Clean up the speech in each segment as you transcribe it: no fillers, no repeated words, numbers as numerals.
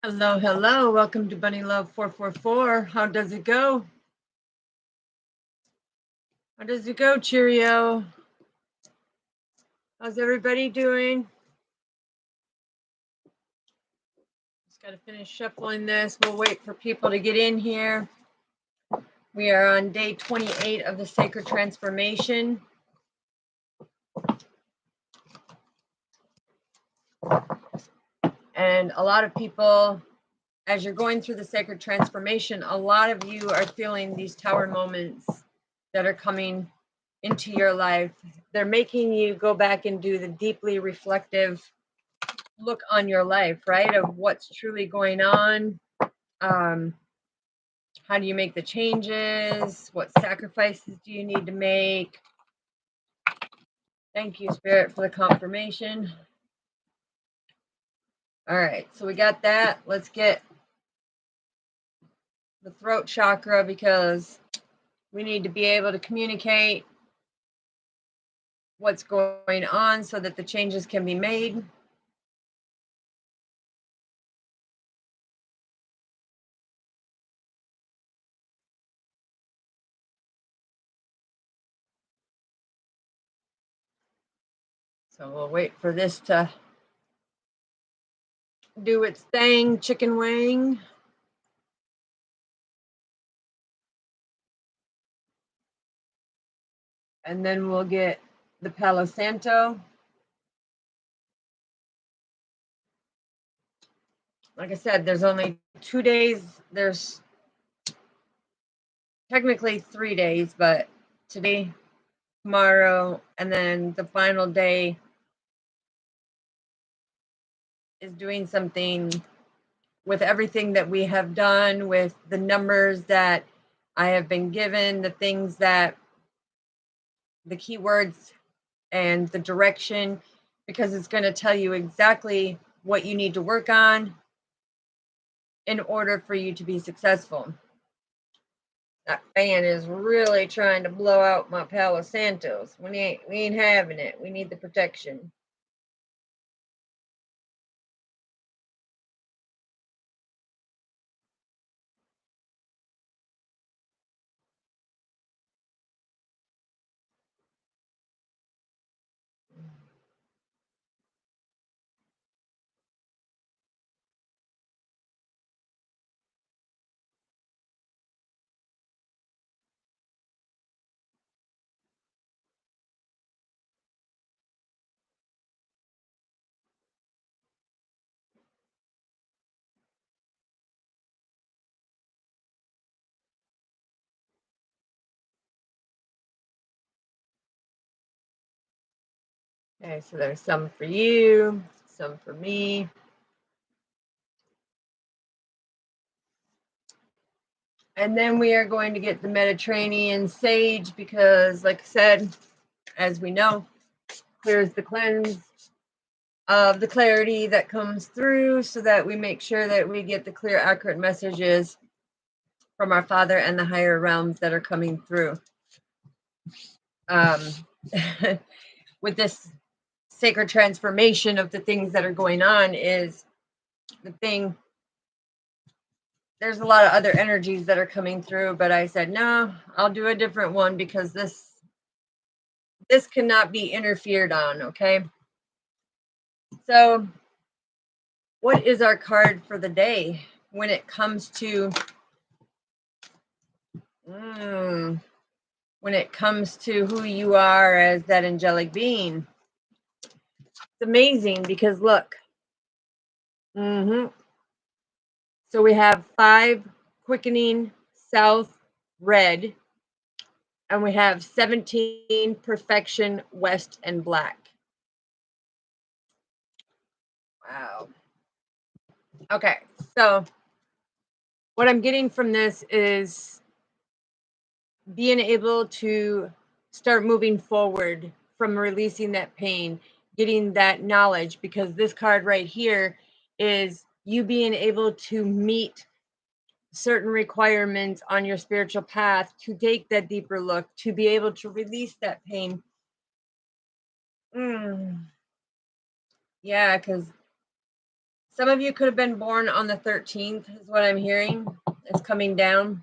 Hello, hello. Welcome to Bunny Love 444. How does it go? How does it go, Cheerio? How's everybody doing? Just got to finish shuffling this. We'll wait for people to get in here. We are on day 28 of the Sacred Transformation. And a lot of people, as you're going through the Sacred Transformation, a lot of you are feeling these tower moments that are coming into your life. They're making you go back and do the deeply reflective look on your life, right? Of what's truly going on. How do you make the changes? What sacrifices do you need to make? Thank you, Spirit, for the confirmation. All right, so we got that. Let's get the throat chakra because we need to be able to communicate what's going on so that the changes can be made. So we'll wait for this to do its thing, chicken wing. And then we'll get the Palo Santo. Like I said, there's only 2 days. There's technically 3 days, but today, tomorrow, and then the final day is doing something with everything that we have done, with the numbers that I have been given, the things that, the keywords and the direction, because it's going to tell you exactly what you need to work on in order for you to be successful. That fan is really trying to blow out my Palo Santos. We ain't having it. We need the protection. Okay, so there's some for you, some for me. And then we are going to get the Mediterranean sage because, like I said, as we know, clears the cleanse of the clarity that comes through so that we make sure that we get the clear, accurate messages from our Father and the higher realms that are coming through. With this sacred transformation of the things that are going on is the thing. There's a lot of other energies that are coming through, but I said, no, I'll do a different one because this cannot be interfered on, okay? So what is our card for the day when it comes to who you are as that angelic being? It's amazing because look. So we have 5 quickening south red, and we have 17 perfection west and black. Wow. Okay, so what I'm getting from this is being able to start moving forward from releasing that pain, getting that knowledge, because this card right here is you being able to meet certain requirements on your spiritual path to take that deeper look, to be able to release that pain. Yeah, because Some of you could have been born on the 13th, is what I'm hearing. It's coming down.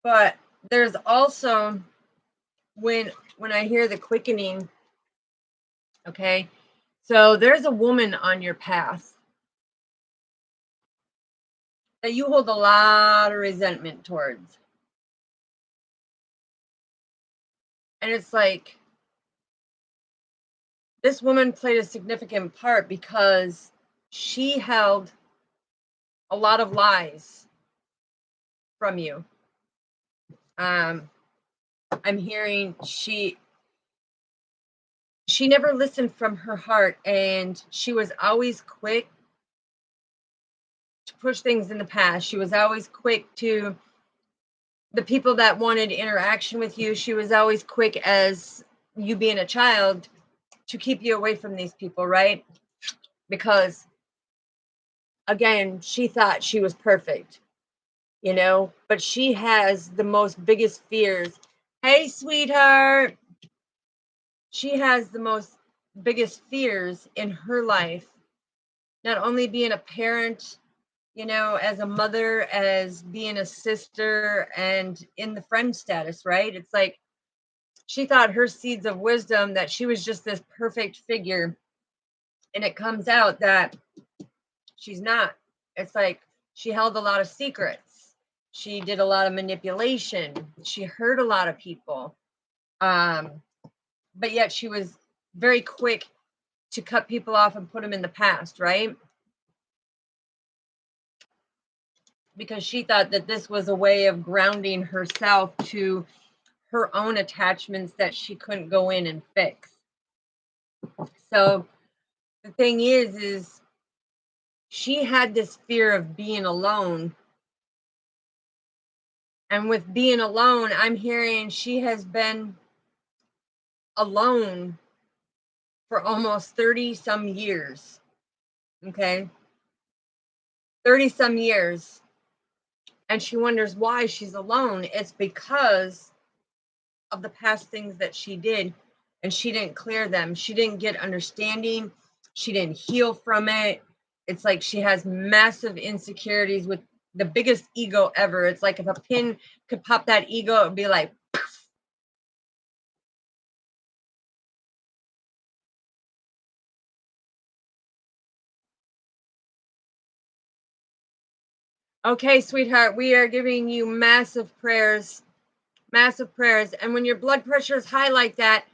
But there's also, when I hear the quickening, okay, so there's a woman on your path that you hold a lot of resentment towards. And it's like, this woman played a significant part because she held a lot of lies from you. I'm hearing she never listened from her heart, and she was always quick to push things in the past. She was always quick to the people that wanted interaction with you. She was always quick, as you being a child, to keep you away from these people, right? Because again, she thought she was perfect, you know, but she has the most biggest fears. Hey, sweetheart. She has the most biggest fears in her life, not only being a parent, you know, as a mother, as being a sister, and in the friend status, right? It's like she thought her seeds of wisdom that she was just this perfect figure, and it comes out that she's not. It's like she held a lot of secrets. She did a lot of manipulation. She hurt a lot of people. But yet she was very quick to cut people off and put them in the past, right? Because she thought that this was a way of grounding herself to her own attachments that she couldn't go in and fix. So the thing is she had this fear of being alone. And with being alone, I'm hearing she has been alone for almost 30 some years. Okay. 30 some years. And she wonders why she's alone. It's because of the past things that she did, and she didn't clear them. She didn't get understanding. She didn't heal from it. It's like she has massive insecurities with the biggest ego ever. It's like if a pin could pop that ego, it would be like, okay, sweetheart, we are giving you massive prayers, massive prayers. And when your blood pressure is high like that,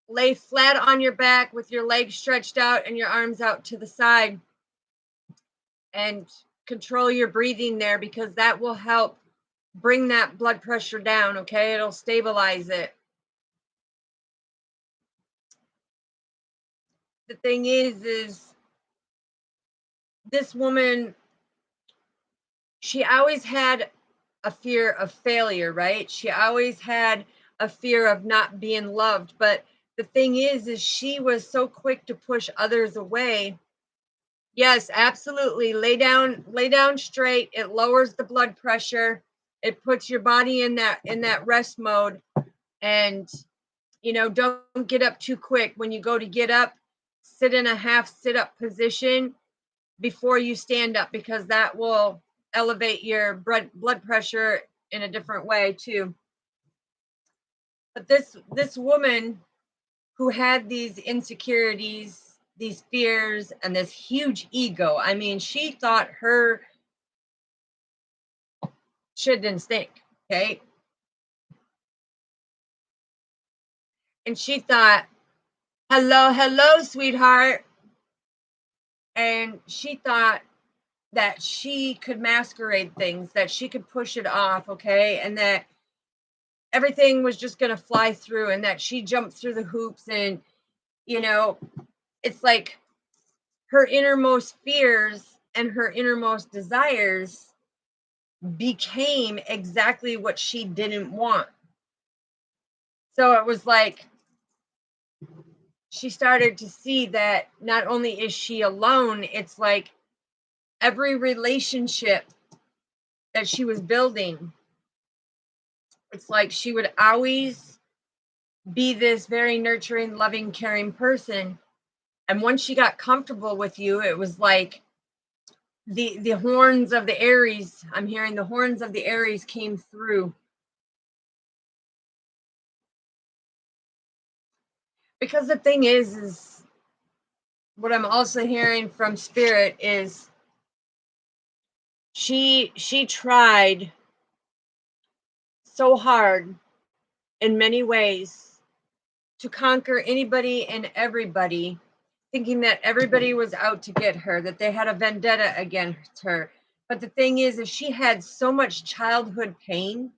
lay flat on your back with your legs stretched out and your arms out to the side, and control your breathing there, because that will help bring that blood pressure down. Okay, it'll stabilize it. The thing is this woman, she always had a fear of failure, right? She always had a fear of not being loved. But the thing is she was so quick to push others away. Yes, absolutely. Lay down straight. It lowers the blood pressure. It puts your body in that rest mode. And you know, don't get up too quick. When you go to get up, sit in a half sit up position before you stand up, because that will elevate your blood pressure in a different way too. But this woman who had these insecurities, these fears, and this huge ego, I mean, she thought her shit didn't stink, okay? And she thought, hello, sweetheart. And she thought that she could masquerade things, that she could push it off, okay? And that everything was just going to fly through, and that she jumped through the hoops. And, you know, it's like her innermost fears and her innermost desires became exactly what she didn't want. So it was like she started to see that not only is she alone, it's like every relationship that she was building, it's like she would always be this very nurturing, loving, caring person. And once she got comfortable with you, it was like the horns of the Aries. I'm hearing the horns of the Aries came through. Because the thing is what I'm also hearing from spirit is she tried so hard in many ways to conquer anybody and everybody, thinking that everybody was out to get her, that they had a vendetta against her. But the thing is she had so much childhood pain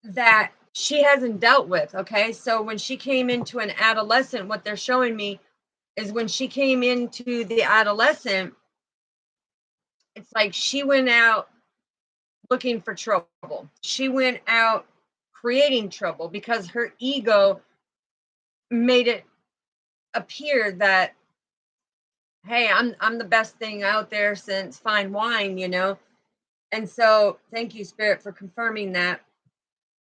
that she hasn't dealt with. Okay. So when she came into an adolescent, what they're showing me is when she came into the adolescent, it's like she went out looking for trouble. She went out creating trouble because her ego made it appear that, hey, I'm the best thing out there since fine wine, you know. And so thank you, spirit, for confirming that.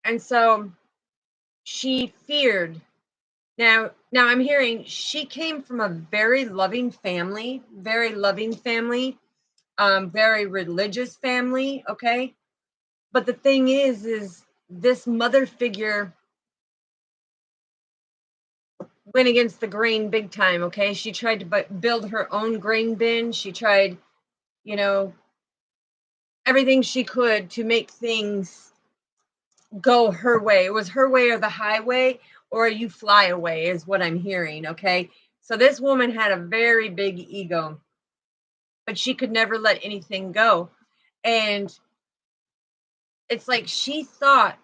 And so she feared. Now I'm hearing she came from a very loving family, very religious family, okay? But the thing is this mother figure went against the grain big time, okay? She tried to build her own grain bin. She tried, you know, everything she could to make things go her way. It was her way or the highway, or you fly away, is what I'm hearing, okay? So this woman had a very big ego, but she could never let anything go. And it's like she thought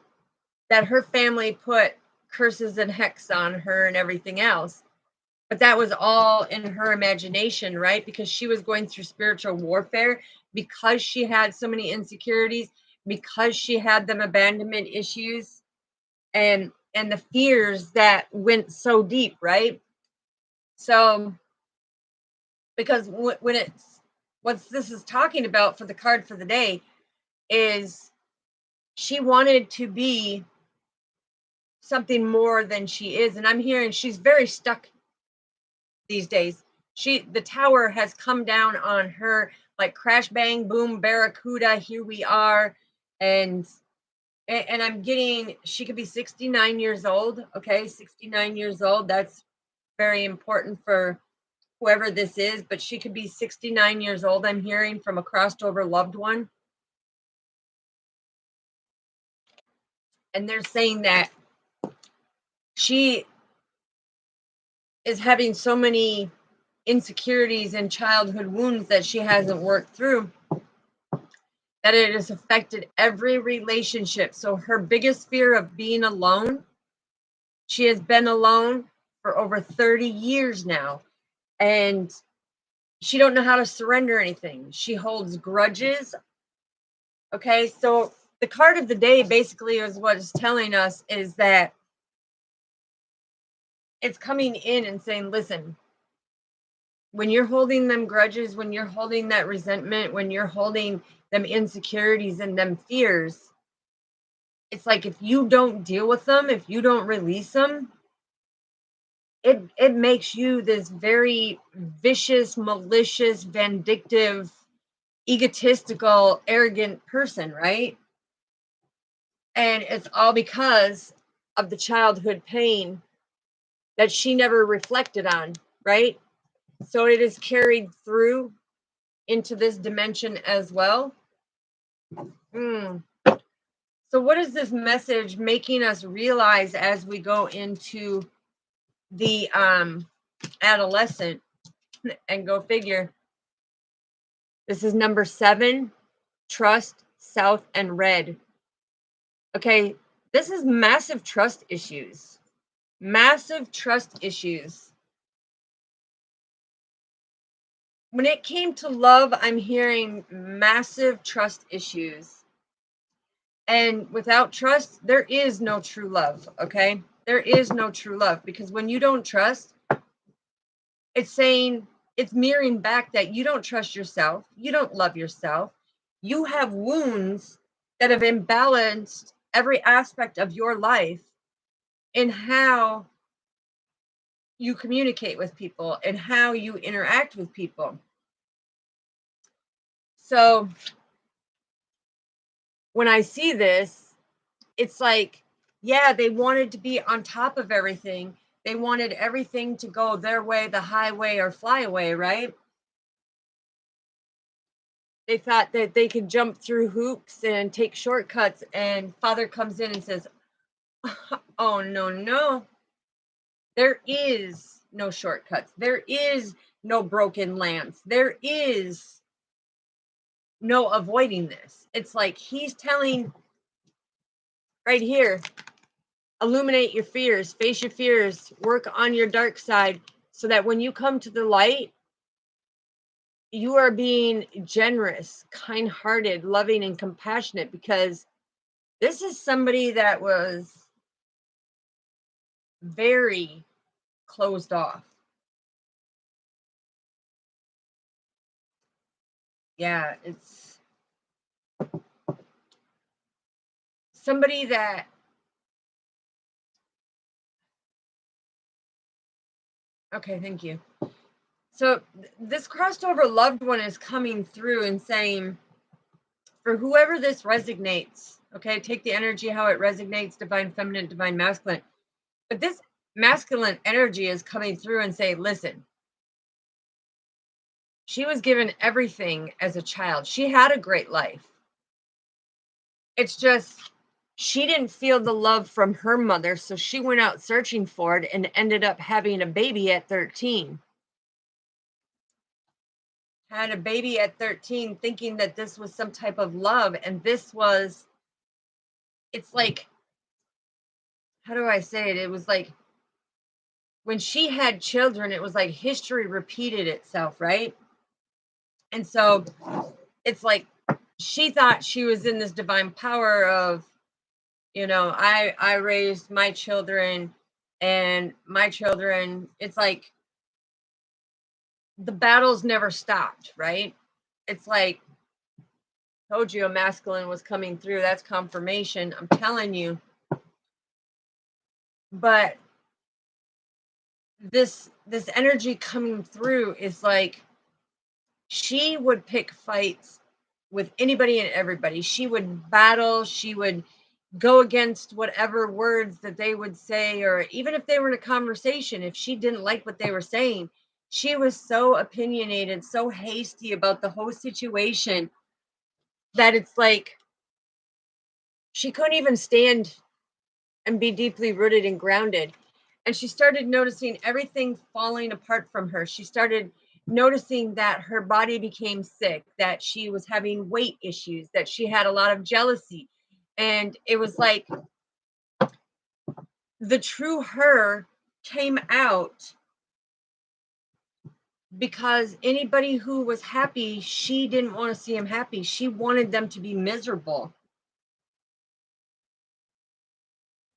that her family put curses and hex on her and everything else. But that was all in her imagination, right? Because she was going through spiritual warfare, because she had so many insecurities, because she had them abandonment issues and the fears that went so deep, right? So because when it's what this is talking about for the card for the day is she wanted to be something more than she is, and I'm hearing she's very stuck these days. The tower has come down on her like crash bang boom barracuda, here we are. and and I'm getting she could be 69 years old, okay? 69 years old, that's very important for whoever this is, but she could be 69 years old. I'm hearing from a crossed over loved one, and they're saying that she is having so many insecurities and childhood wounds that she hasn't worked through, that it has affected every relationship. So her biggest fear of being alone, she has been alone for over 30 years now, and she don't know how to surrender anything. She holds grudges. Okay, so the card of the day basically is what it's telling us is that it's coming in and saying, listen, when you're holding them grudges, when you're holding that resentment, when you're holding them insecurities and them fears, it's like if you don't deal with them, if you don't release them, it makes you this very vicious, malicious, vindictive, egotistical, arrogant person, right? And it's all because of the childhood pain that she never reflected on, right? So it is carried through into this dimension as well. Mm. So, what is this message making us realize as we go into the adolescent? And go figure. This is number 7, trust, south, and red. Okay, this is massive trust issues. Massive trust issues. When it came to love, I'm hearing massive trust issues. And without trust, there is no true love, okay? There is no true love, because when you don't trust, it's saying, it's mirroring back that you don't trust yourself, you don't love yourself, you have wounds that have imbalanced every aspect of your life in how you communicate with people and how you interact with people. So when I see this, it's like, yeah, they wanted to be on top of everything. They wanted everything to go their way, the highway or fly away, right? They thought that they could jump through hoops and take shortcuts, and Father comes in and says, oh, no, no. There is no shortcuts. There is no broken lamps. There is no avoiding this. It's like he's telling right here, illuminate your fears, face your fears, work on your dark side so that when you come to the light, you are being generous, kind-hearted, loving, and compassionate, because this is somebody that was very closed off. Yeah, it's somebody that, okay, thank you. So this crossed over loved one is coming through and saying, for whoever this resonates, okay, take the energy how it resonates, divine feminine, divine masculine. But this masculine energy is coming through and say, listen, she was given everything as a child. She had a great life. It's just she didn't feel the love from her mother, so she went out searching for it and ended up having a baby at 13. Had a baby at 13 thinking that this was some type of love, and this was, it's like, how do I say it? It was like when she had children, it was like history repeated itself, right? And so it's like she thought she was in this divine power of, I raised my children, and my children, it's like the battles never stopped, right? It's like, told you a masculine was coming through. That's confirmation. I'm telling you. But this energy coming through is like she would pick fights with anybody and everybody. She would battle, she would go against whatever words that they would say, or even if they were in a conversation, if she didn't like what they were saying, she was so opinionated, so hasty about the whole situation, that it's like she couldn't even stand and be deeply rooted and grounded. And she started noticing everything falling apart from her. She started noticing that her body became sick, that she was having weight issues, that she had a lot of jealousy. And it was like the true her came out, because anybody who was happy, she didn't want to see them happy. She wanted them to be miserable.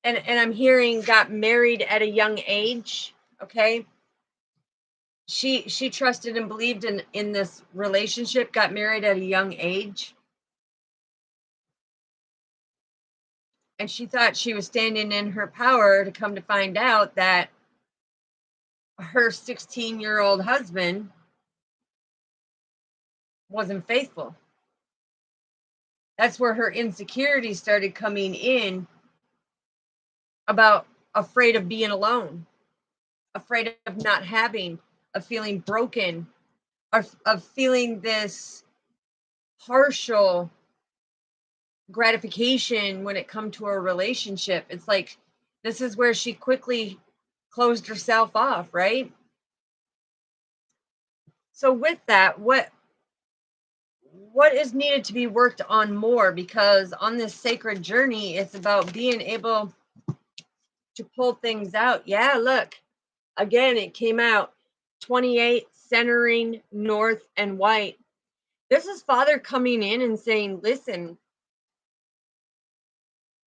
And I'm hearing got married at a young age, okay? She trusted and believed in this relationship, got married at a young age, and she thought she was standing in her power, to come to find out that her 16-year-old husband wasn't faithful. That's where her insecurity started coming in, about afraid of being alone, afraid of not having, of feeling broken, of feeling this partial gratification when it come to a relationship. It's like this is where she quickly closed herself off, right? So with that, what is needed to be worked on more? Because on this sacred journey, it's about being able to pull things out. Yeah, look, again, it came out 28, centering north and white. This is Father coming in and saying, listen,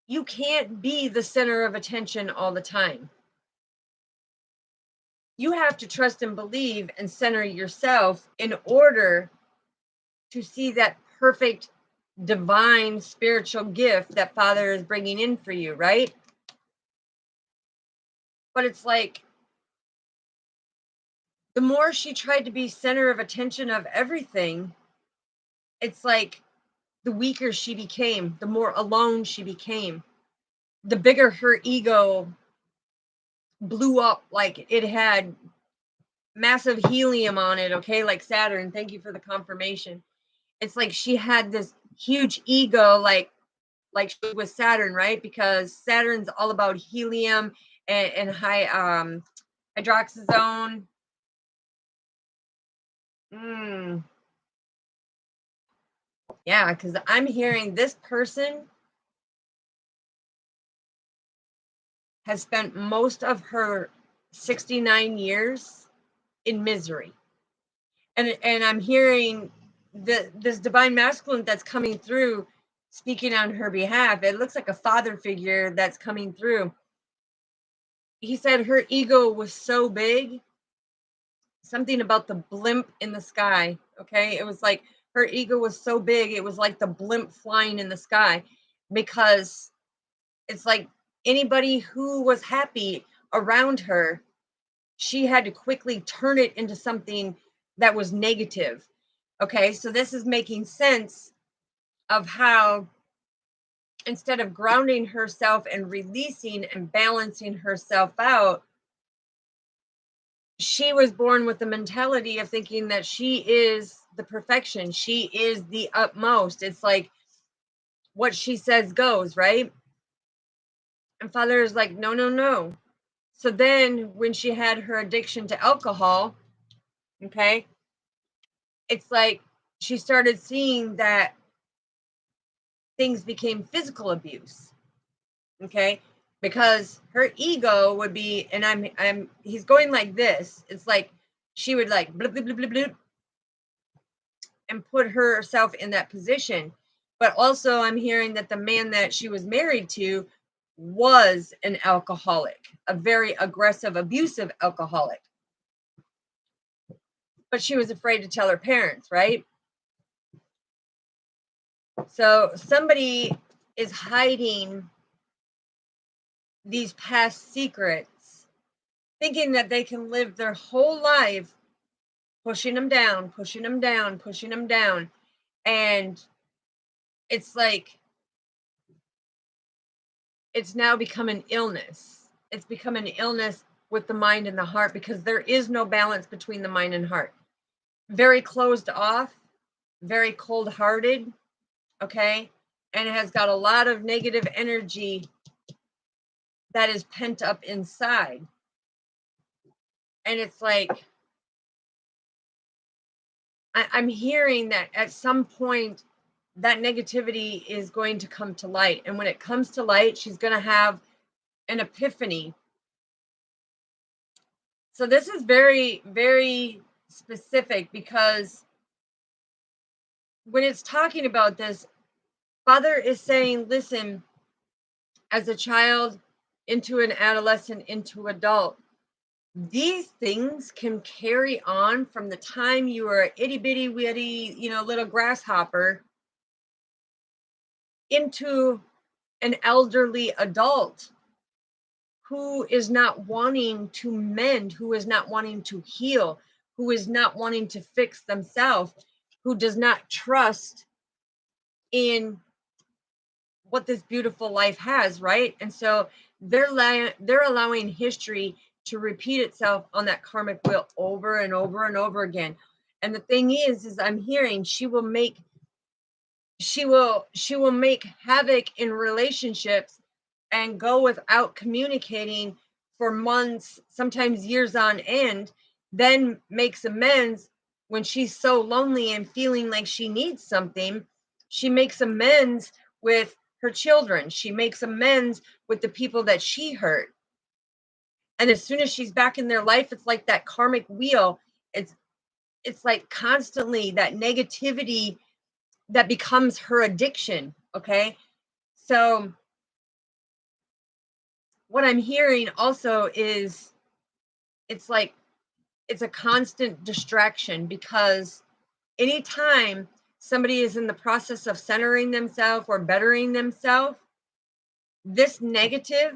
you can't be the center of attention all the time. You have to trust and believe and center yourself in order to see that perfect divine spiritual gift that Father is bringing in for you, right? But it's like the more she tried to be center of attention of everything, it's like the weaker she became, the more alone she became, the bigger her ego blew up, like it had massive helium on it, okay, like Saturn. Thank you for the confirmation. It's like she had this huge ego, like with Saturn, right? Because Saturn's all about helium and high hydroxyzone. Mm, yeah, because I'm hearing this person has spent most of her 69 years in misery. And I'm hearing this divine masculine that's coming through speaking on her behalf. It looks like a father figure that's coming through. He said her ego was so big, something about the blimp in the sky. Okay. It was like her ego was so big, it was like the blimp flying in the sky, because it's like anybody who was happy around her, she had to quickly turn it into something that was negative. Okay. So this is making sense of how, instead of grounding herself and releasing and balancing herself out, she was born with the mentality of thinking that she is the perfection. She is the utmost. It's like what she says goes, right? And Father is like, no, no, no. So then when she had her addiction to alcohol, okay, it's like she started seeing that things became physical abuse. Okay, because her ego would be, and he's going like this. It's like she would like blip, blip, blip, blip, blip, and put herself in that position. But also, I'm hearing that the man that she was married to was an alcoholic, a very aggressive, abusive alcoholic. But she was afraid to tell her parents, right? So somebody is hiding these past secrets, thinking that they can live their whole life pushing them down, pushing them down, pushing them down. And it's like, it's now become an illness. It's become an illness with the mind and the heart, because there is no balance between the mind and heart. Very closed off, very cold hearted, okay? And it has got a lot of negative energy that is pent up inside. And it's like, I'm hearing that at some point that negativity is going to come to light. And when it comes to light, she's going to have an epiphany. So this is very, very specific, because when it's talking about this, Father is saying, listen, as a child, into an adolescent, into adult, these things can carry on from the time you were an itty bitty witty, little grasshopper, into an elderly adult who is not wanting to mend, who is not wanting to heal, who is not wanting to fix themselves, who does not trust in what this beautiful life has, right? And so they're allowing history to repeat itself on that karmic wheel over and over and over again. And the thing is I'm hearing she will make havoc in relationships and go without communicating for months, sometimes years on end, then makes amends when she's so lonely and feeling like she needs something. She makes amends with her children. She makes amends with the people that she hurt. And as soon as she's back in their life, it's like that karmic wheel. It's like constantly that negativity that becomes her addiction. Okay. So what I'm hearing also is, it's like it's a constant distraction, because anytime somebody is in the process of centering themselves or bettering themselves, this negative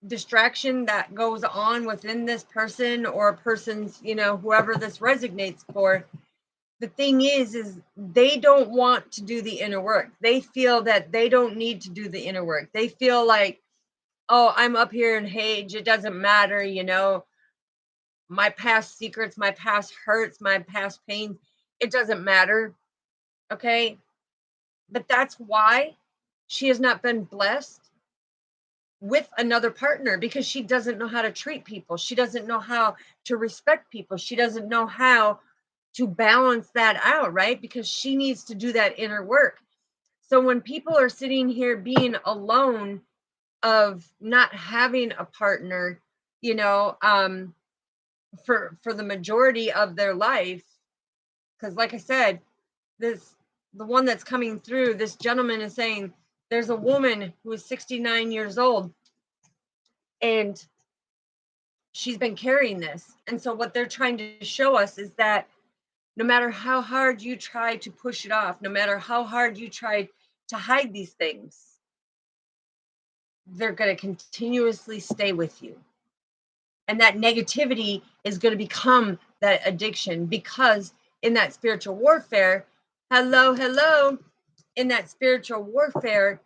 distraction that goes on within this person or a person's, whoever this resonates for. The thing is they don't want to do the inner work. They feel that they don't need to do the inner work. They feel like, oh, I'm up here in age, it doesn't matter, my past secrets, my past hurts, my past pain, it doesn't matter. Okay. But that's why she has not been blessed with another partner, because she doesn't know how to treat people. She doesn't know how to respect people. She doesn't know how to balance that out, right? Because she needs to do that inner work. So when people are sitting here being alone, of not having a partner, for the majority of their life, because like I said, the one that's coming through, this gentleman is saying there's a woman who is 69 years old and she's been carrying this. And so what they're trying to show us is that no matter how hard you try to push it off, no matter how hard you try to hide these things, they're going to continuously stay with you. And that negativity is going to become that addiction, because in that spiritual warfare, hello, in that spiritual warfare,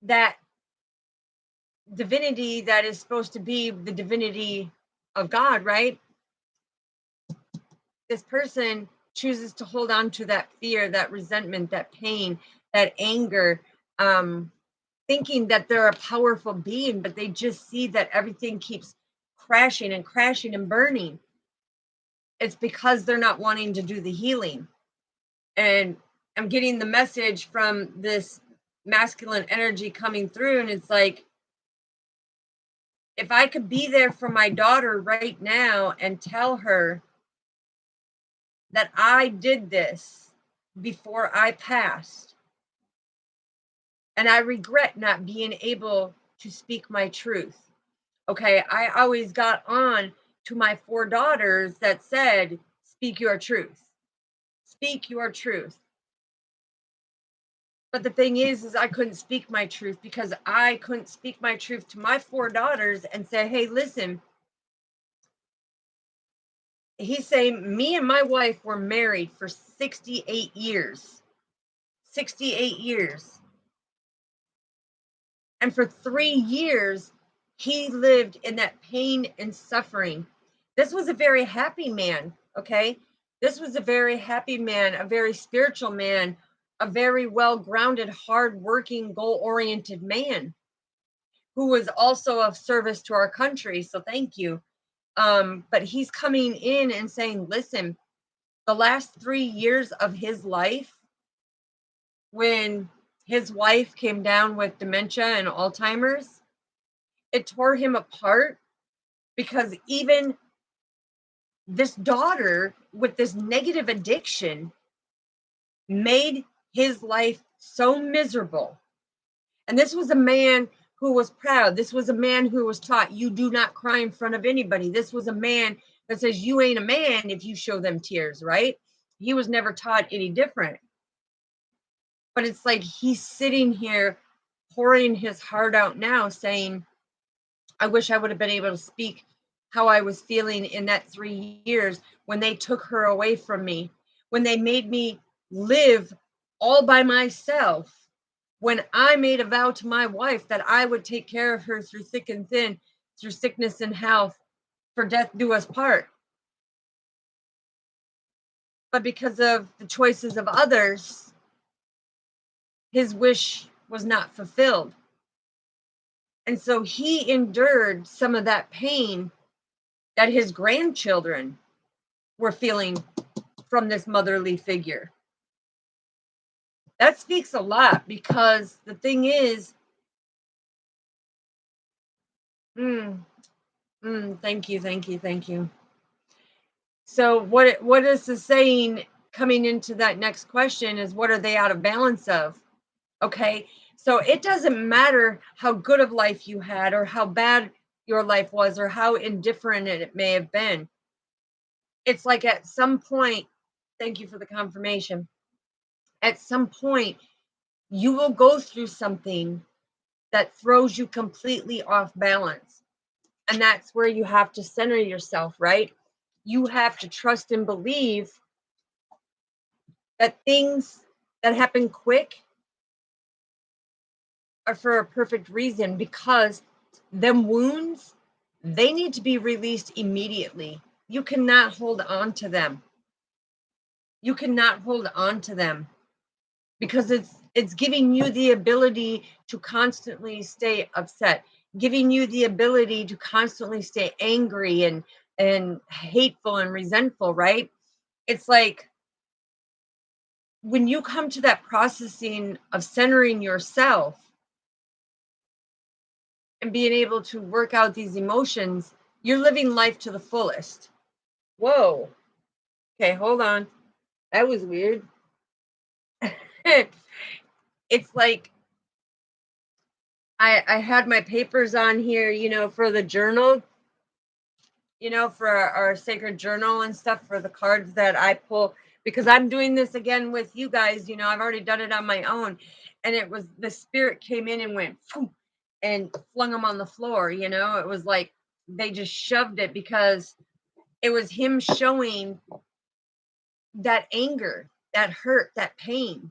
that divinity that is supposed to be the divinity of God, right? This person chooses to hold on to that fear, that resentment, that pain, that anger, thinking that they're a powerful being, but they just see that everything keeps crashing and crashing and burning. It's because they're not wanting to do the healing. And I'm getting the message from this masculine energy coming through, and it's like, if I could be there for my daughter right now and tell her that I did this before I passed, and I regret not being able to speak my truth. Okay, I always got on to my 4 daughters that said, speak your truth. Speak your truth. But the thing is I couldn't speak my truth, because I couldn't speak my truth to my 4 daughters and say, hey, listen, he's saying me and my wife were married for 68 years. 68 years. And for 3 years, he lived in that pain and suffering. This was a very happy man, okay? This was a very happy man, a very spiritual man, a very well-grounded, hard-working, goal-oriented man who was also of service to our country. So thank you. But he's coming in and saying, listen, the last 3 years of his life, when his wife came down with dementia and Alzheimer's, it tore him apart, because even this daughter with this negative addiction made his life so miserable. And this was a man who was proud. This was a man who was taught, you do not cry in front of anybody. This was a man that says, you ain't a man if you show them tears, right? He was never taught any different. But it's like he's sitting here pouring his heart out now, saying, I wish I would have been able to speak how I was feeling in that 3 years when they took her away from me, when they made me live all by myself, when I made a vow to my wife that I would take care of her through thick and thin, through sickness and health, for death do us part. But because of the choices of others, his wish was not fulfilled. And so he endured some of that pain that his grandchildren were feeling from this motherly figure. That speaks a lot, because the thing is, thank you. So what is the saying coming into that next question is, what are they out of balance of? Okay, so it doesn't matter how good of life you had, or how bad your life was, or how indifferent it may have been. It's like at some point, thank you for the confirmation, at some point you will go through something that throws you completely off balance. And that's where you have to center yourself, right? You have to trust and believe that things that happen quick are for a perfect reason, because them wounds, they need to be released immediately. You cannot hold on to them. You cannot hold on to them, because it's giving you the ability to constantly stay upset, giving you the ability to constantly stay angry and hateful and resentful, right? It's like when you come to that processing of centering yourself and being able to work out these emotions, you're living life to the fullest. Whoa. Okay, hold on. That was weird. It's like I had my papers on here, for the journal, for our sacred journal and stuff, for the cards that I pull, because I'm doing this again with you guys. I've already done it on my own, and it was the spirit came in and went phew, and flung them on the floor. It was like they just shoved it, because it was him showing that anger, that hurt, that pain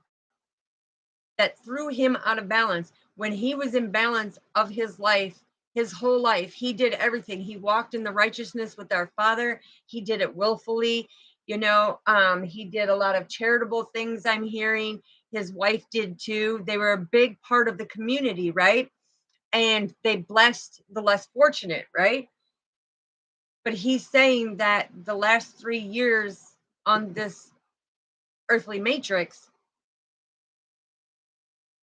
that threw him out of balance. When he was in balance of his life, his whole life, he did everything. He walked in the righteousness with our Father. He did it willfully. He did a lot of charitable things, I'm hearing. His wife did too. They were a big part of the community, right? And they blessed the less fortunate, right? But he's saying that the last 3 years on this earthly matrix,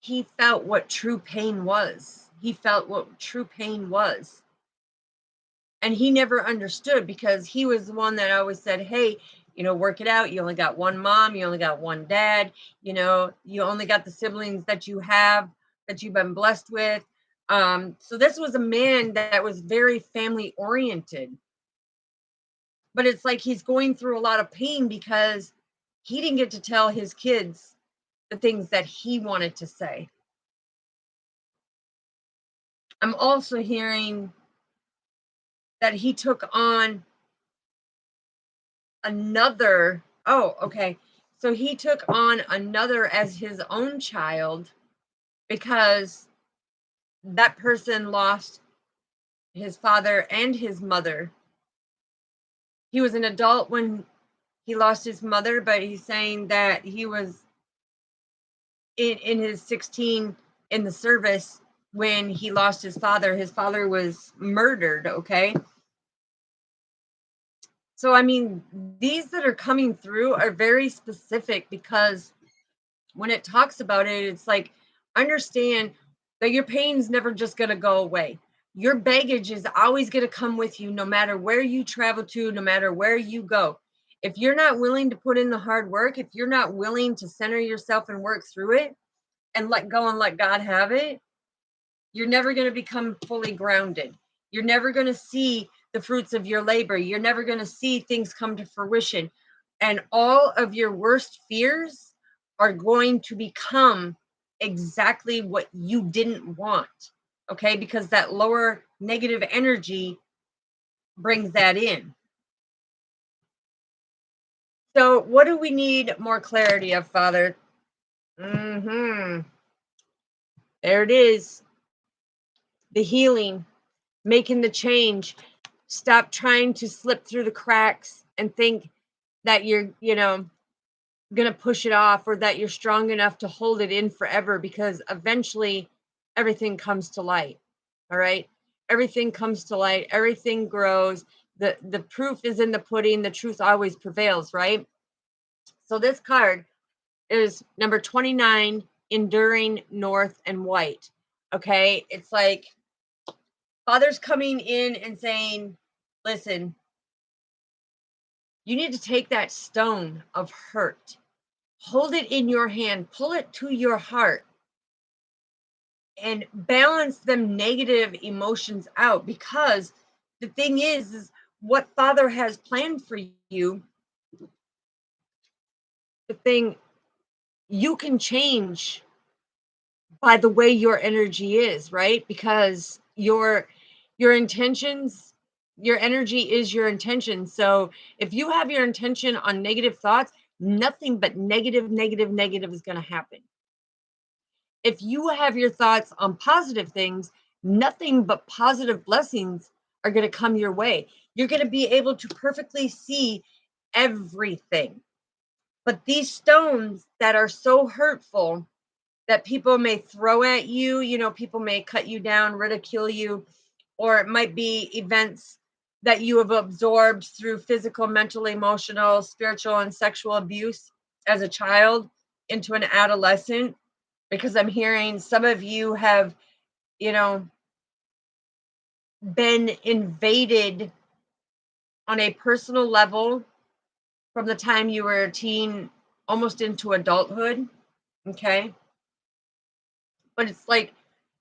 he felt what true pain was. He felt what true pain was. And he never understood, because he was the one that always said, hey, work it out. You only got one mom. You only got one dad. You only got the siblings that you have, that you've been blessed with. So this was a man that was very family oriented. But it's like he's going through a lot of pain, because he didn't get to tell his kids the things that he wanted to say. I'm also hearing that he took on another. Oh, okay. So he took on another as his own child, because that person lost his father and his mother. He was an adult when he lost his mother, but he's saying that he was in his 16 in the service when he lost his father. His father was murdered, okay? So, I mean, these that are coming through are very specific, because when it talks about it, it's like, understand that your pain's never just going to go away. Your baggage is always going to come with you, no matter where you travel to, no matter where you go. If you're not willing to put in the hard work, if you're not willing to center yourself and work through it and let go and let God have it, you're never going to become fully grounded. You're never going to see the fruits of your labor. You're never going to see things come to fruition. And all of your worst fears are going to become exactly what you didn't want. Okay? Because that lower negative energy brings that in. So, what do we need more clarity of, Father? There it is. The healing, making the change. Stop trying to slip through the cracks and think that you're, going to push it off, or that you're strong enough to hold it in forever, because eventually everything comes to light. All right? Everything comes to light, everything grows. The proof is in the pudding, the truth always prevails, right? So this card is number 29, enduring north and white. Okay? It's like Father's coming in and saying, listen, you need to take that stone of hurt, hold it in your hand, pull it to your heart, and balance them negative emotions out. Because the thing is what Father has planned for you, the thing you can change by the way your energy is, right? Because Your intentions, your energy is your intention. So if you have your intention on negative thoughts, nothing but negative, negative, negative is going to happen. If you have your thoughts on positive things, nothing but positive blessings are going to come your way. You're going to be able to perfectly see everything. But these stones that are so hurtful that people may throw at you, people may cut you down, ridicule you, or it might be events that you have absorbed through physical, mental, emotional, spiritual, and sexual abuse as a child into an adolescent. Because I'm hearing some of you have, you know, been invaded on a personal level from the time you were a teen almost into adulthood. Okay. But it's like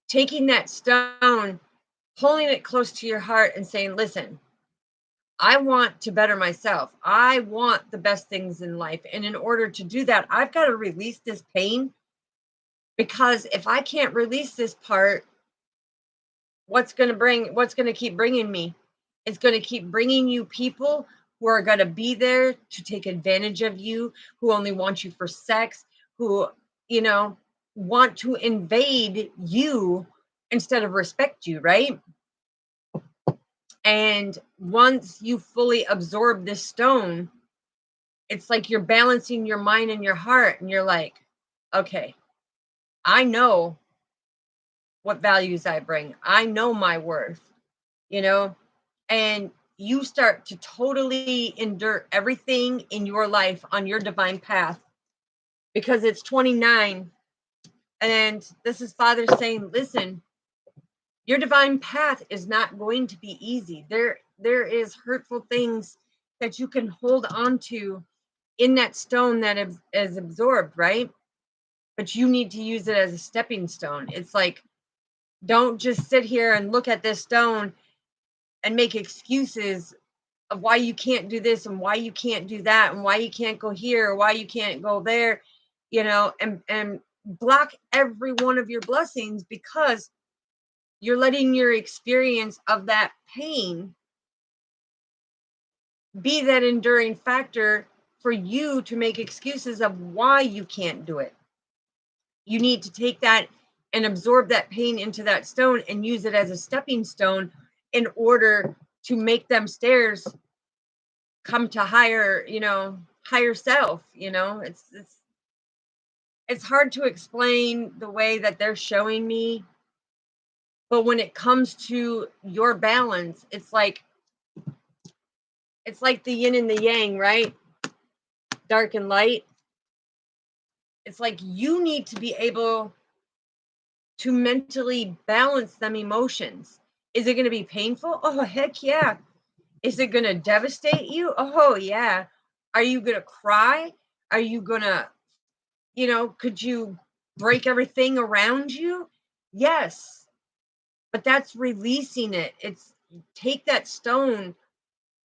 taking that stone, holding it close to your heart and saying, listen, I want to better myself. I want the best things in life. And in order to do that, I've got to release this pain, because if I can't release this part, what's going to keep bringing me? It's going to keep bringing you people who are going to be there to take advantage of you, who only want you for sex, who, want to invade you instead of respect you, right? And once you fully absorb this stone, it's like you're balancing your mind and your heart, and you're like, okay, I know what values I bring. I know my worth, you know, and you start to totally endure everything in your life on your divine path, because it's 29. And this is Father saying, listen, your divine path is not going to be easy. There is hurtful things that you can hold on to in that stone that is absorbed, right? But you need to use it as a stepping stone. It's like, don't just sit here and look at this stone and make excuses of why you can't do this and why you can't do that and why you can't go here or why you can't go there, and block every one of your blessings, because you're letting your experience of that pain be that enduring factor for you to make excuses of why you can't do it. You need to take that and absorb that pain into that stone and use it as a stepping stone in order to make them stairs come to higher self. It's hard to explain the way that they're showing me, but when it comes to your balance, it's like the yin and the yang, right? Dark and light. It's like you need to be able to mentally balance them emotions. Is it going to be painful? Oh, heck yeah. Is it going to devastate you? Oh, yeah. Are you going to cry? Are you going to, could you break everything around you? Yes. But that's releasing it. It's take that stone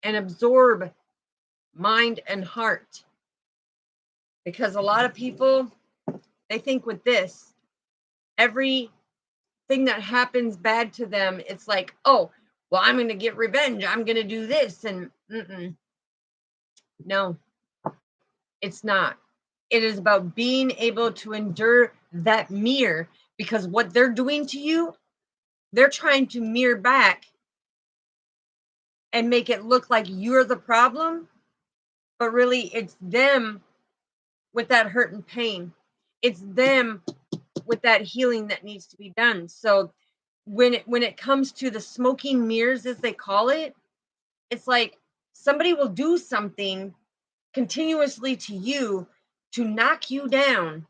and absorb mind and heart. Because a lot of people, they think with this, everything that happens bad to them, it's like, oh, well, I'm going to get revenge. I'm going to do this. And no, it's not. It is about being able to endure that mirror, because what they're doing to you, they're trying to mirror back and make it look like you're the problem, but really it's them with that hurt and pain. It's them with that healing that needs to be done. So when it comes to the smoking mirrors, as they call it, it's like somebody will do something continuously to you to knock you down,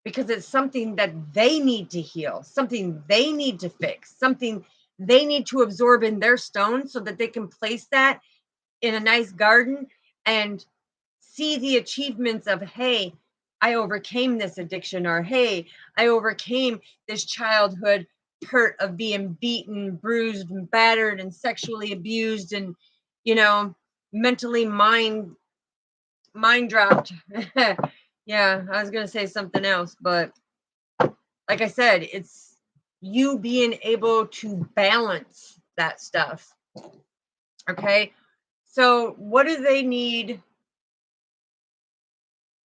because it's something that they need to heal, something they need to fix, something they need to absorb in their stone so that they can place that in a nice garden and see the achievements of, hey, I overcame this addiction, or hey, I overcame this childhood hurt of being beaten, bruised, and battered, and sexually abused, and you know, mentally mind dropped. Yeah, I was gonna say something else, but like I said, you being able to balance that stuff. Okay. So, what do they need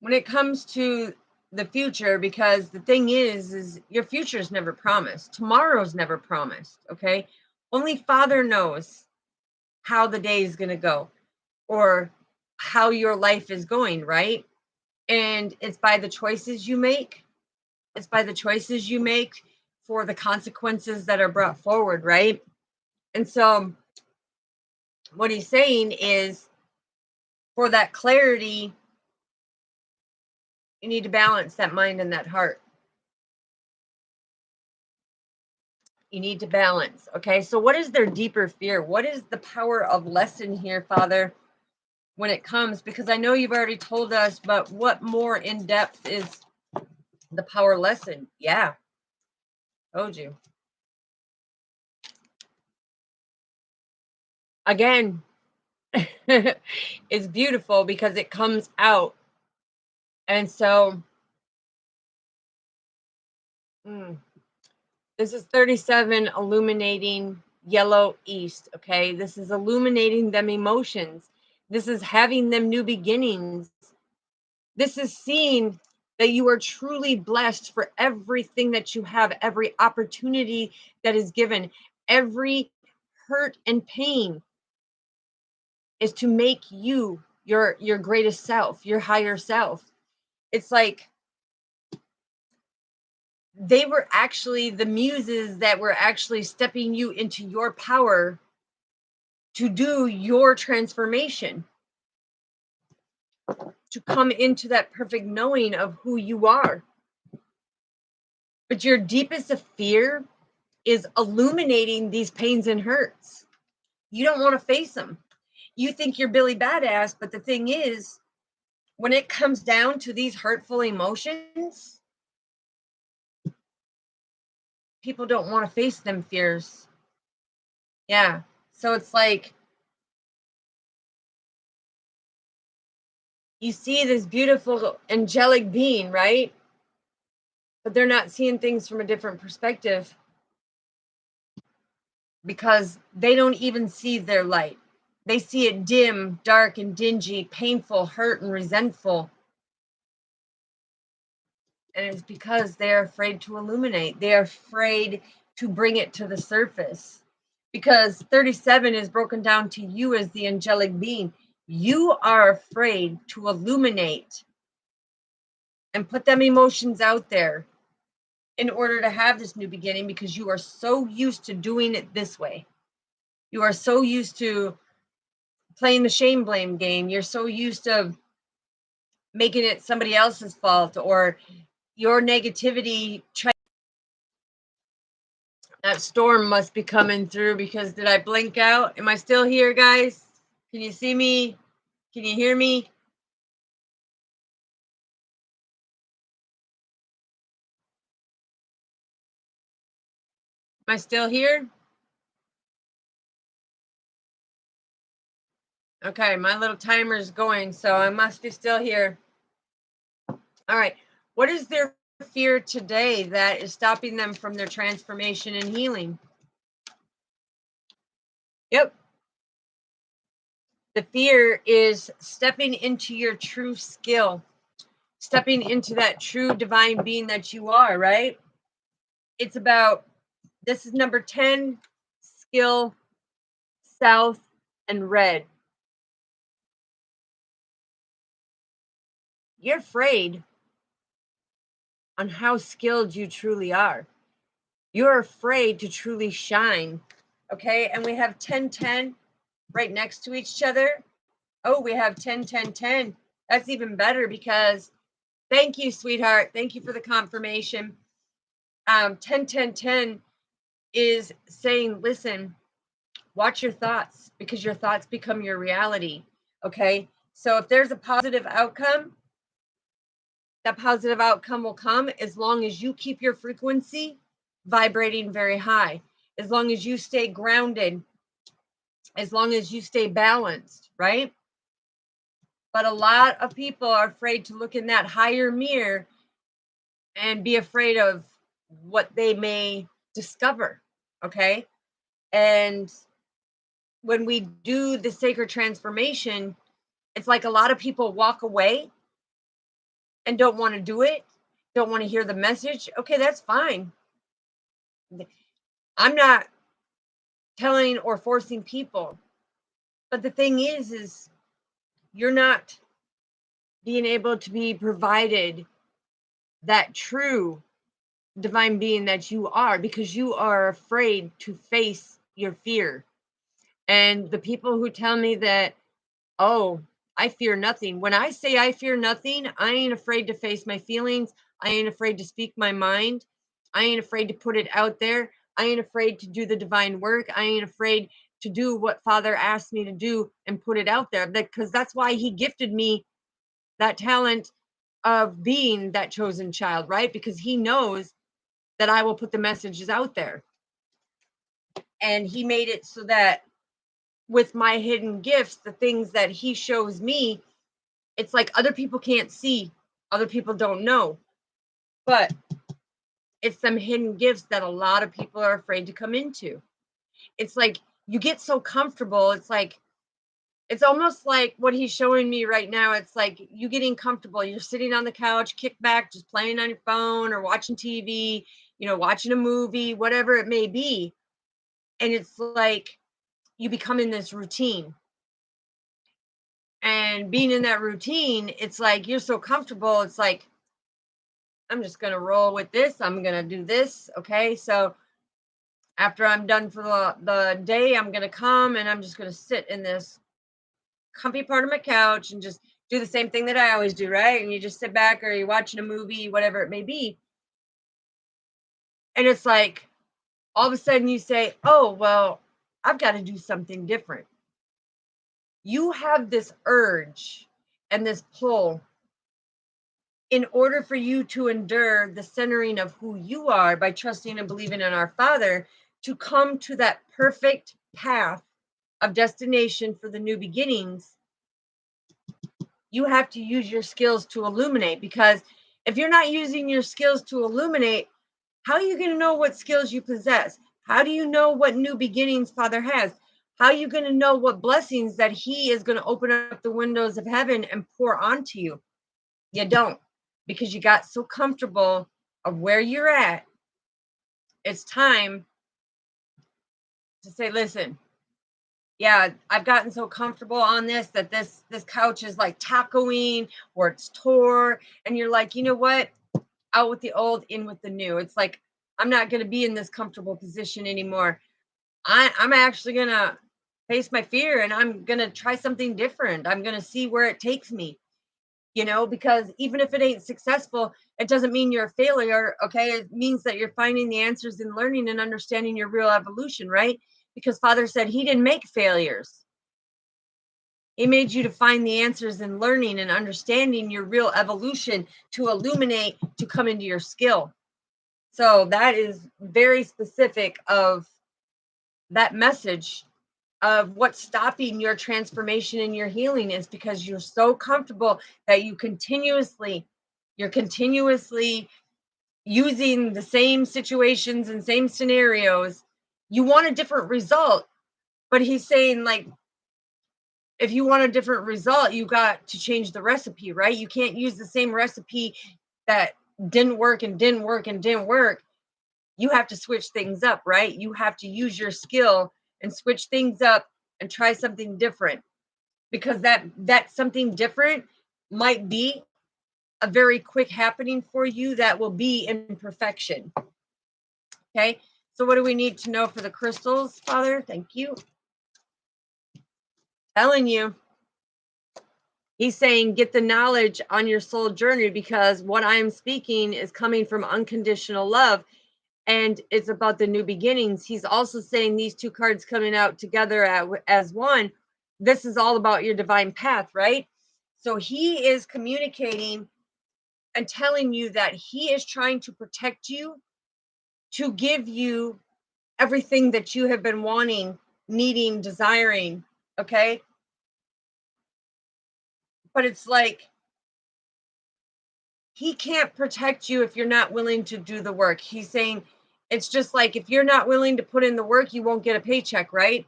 when it comes to the future? Because the thing is your future is never promised. Tomorrow's never promised. Okay. Only Father knows how the day is going to go or how your life is going, right? And it's by the choices you make. It's by the choices you make for the consequences that are brought forward, right? And so, what he's saying is for that clarity, you need to balance that mind and that heart. You need to balance. Okay. So, what is their deeper fear? What is the power of lesson here, Father, when it comes? Because I know you've already told us, but what more in depth is the power lesson? Yeah. Told you. Again, it's beautiful because it comes out. And so, this is 37 illuminating yellow east. Okay. This is illuminating them emotions. This is having them new beginnings. This is seeing that you are truly blessed for everything that you have, every opportunity that is given, every hurt and pain is to make you your greatest self, your higher self. It's like they were actually the muses that were actually stepping you into your power to do your transformation, to come into that perfect knowing of who you are. But your deepest of fear is illuminating these pains and hurts. You don't want to face them. You think you're Billy Badass, but the thing is, when it comes down to these hurtful emotions, people don't want to face them fears. Yeah. So it's like you see this beautiful angelic being, right? But they're not seeing things from a different perspective because they don't even see their light. They see it dim, dark, and dingy, painful, hurt, and resentful. And it's because they're afraid to illuminate. They're afraid to bring it to the surface. Because 37 is broken down to you as the angelic being. You are afraid to illuminate and put them emotions out there in order to have this new beginning because you are so used to doing it this way. You are so used to playing the shame blame game. You're so used to making it somebody else's fault or your negativity. That storm must be coming through because did I blink out? Am I still here, guys? Can you see me? Can you hear me? Am I still here? Okay, my little timer is going, so I must be still here. All right. What is their fear today that is stopping them from their transformation and healing? Yep. The fear is stepping into your true skill, stepping into that true divine being that you are, right? It's about, this is number 10, skill, south, and red. You're afraid on how skilled you truly are. You're afraid to truly shine. Okay. And we have 10, 10 right next to each other. Oh, we have 10, 10, 10. That's even better because thank you, sweetheart. Thank you for the confirmation. 10, 10, 10 is saying, listen, watch your thoughts because your thoughts become your reality. Okay. So if there's a positive outcome, that positive outcome will come as long as you keep your frequency vibrating very high, as long as you stay grounded, as long as you stay balanced, right? But a lot of people are afraid to look in that higher mirror and be afraid of what they may discover. Okay. And when we do the sacred transformation, it's like a lot of people walk away and don't want to do it, don't want to hear the message. Okay, that's fine. I'm not telling or forcing people. But the thing is you're not being able to be provided that true divine being that you are because you are afraid to face your fear. And the people who tell me that, oh, I fear nothing. When I say I fear nothing, I ain't afraid to face my feelings. I ain't afraid to speak my mind. I ain't afraid to put it out there. I ain't afraid to do the divine work. I ain't afraid to do what Father asked me to do and put it out there because that's why he gifted me that talent of being that chosen child, right? Because he knows that I will put the messages out there. And he made it so that with my hidden gifts, the things that he shows me, it's like other people can't see, other people don't know. But it's some hidden gifts that a lot of people are afraid to come into. It's like you get so comfortable. It's almost like what he's showing me right now. It's like you getting comfortable. You're sitting on the couch, kick back, just playing on your phone or watching TV, watching a movie, whatever it may be. And it's like you become in this routine. And being in that routine, it's like you're so comfortable. It's like, I'm just going to roll with this. I'm going to do this. Okay. So after I'm done for the day, I'm going to come and I'm just going to sit in this comfy part of my couch and just do the same thing that I always do, right? And you just sit back or you're watching a movie, whatever it may be. And it's like all of a sudden you say, oh, well, I've got to do something different. You have this urge and this pull in order for you to endure the centering of who you are by trusting and believing in our Father to come to that perfect path of destination for the new beginnings. You have to use your skills to illuminate, because if you're not using your skills to illuminate, how are you going to know what skills you possess? How do you know what new beginnings Father has? How are you going to know what blessings that he is going to open up the windows of heaven and pour onto you? You don't, because you got so comfortable of where you're at. It's time to say, listen, yeah, I've gotten so comfortable on this that this couch is like tacoing or it's tore. And you're like, you know what? Out with the old, in with the new. It's like, I'm not going to be in this comfortable position anymore. I'm actually going to face my fear and I'm going to try something different. I'm going to see where it takes me, because even if it ain't successful, it doesn't mean you're a failure. Okay. It means that you're finding the answers in learning and understanding your real evolution, right? Because Father said he didn't make failures. He made you to find the answers in learning and understanding your real evolution, to illuminate, to come into your skill. So that is very specific of that message of what's stopping your transformation and your healing, is because you're so comfortable that you're continuously using the same situations and same scenarios. You want a different result, but he's saying, like, if you want a different result, you got to change the recipe, right? You can't use the same recipe that didn't work and didn't work and didn't work. You have to switch things up, right? You have to use your skill and switch things up and try something different, because that something different might be a very quick happening for you that will be imperfection. Okay. So what do we need to know for the crystals, Father? Thank you. Telling you. He's saying, get the knowledge on your soul journey, because what I'm speaking is coming from unconditional love and it's about the new beginnings. He's also saying these two cards coming out together as one. This is all about your divine path, right? So he is communicating and telling you that he is trying to protect you, to give you everything that you have been wanting, needing, desiring. Okay. But it's like, he can't protect you if you're not willing to do the work. He's saying It's just like if you're not willing to put in the work, you won't get a paycheck, right?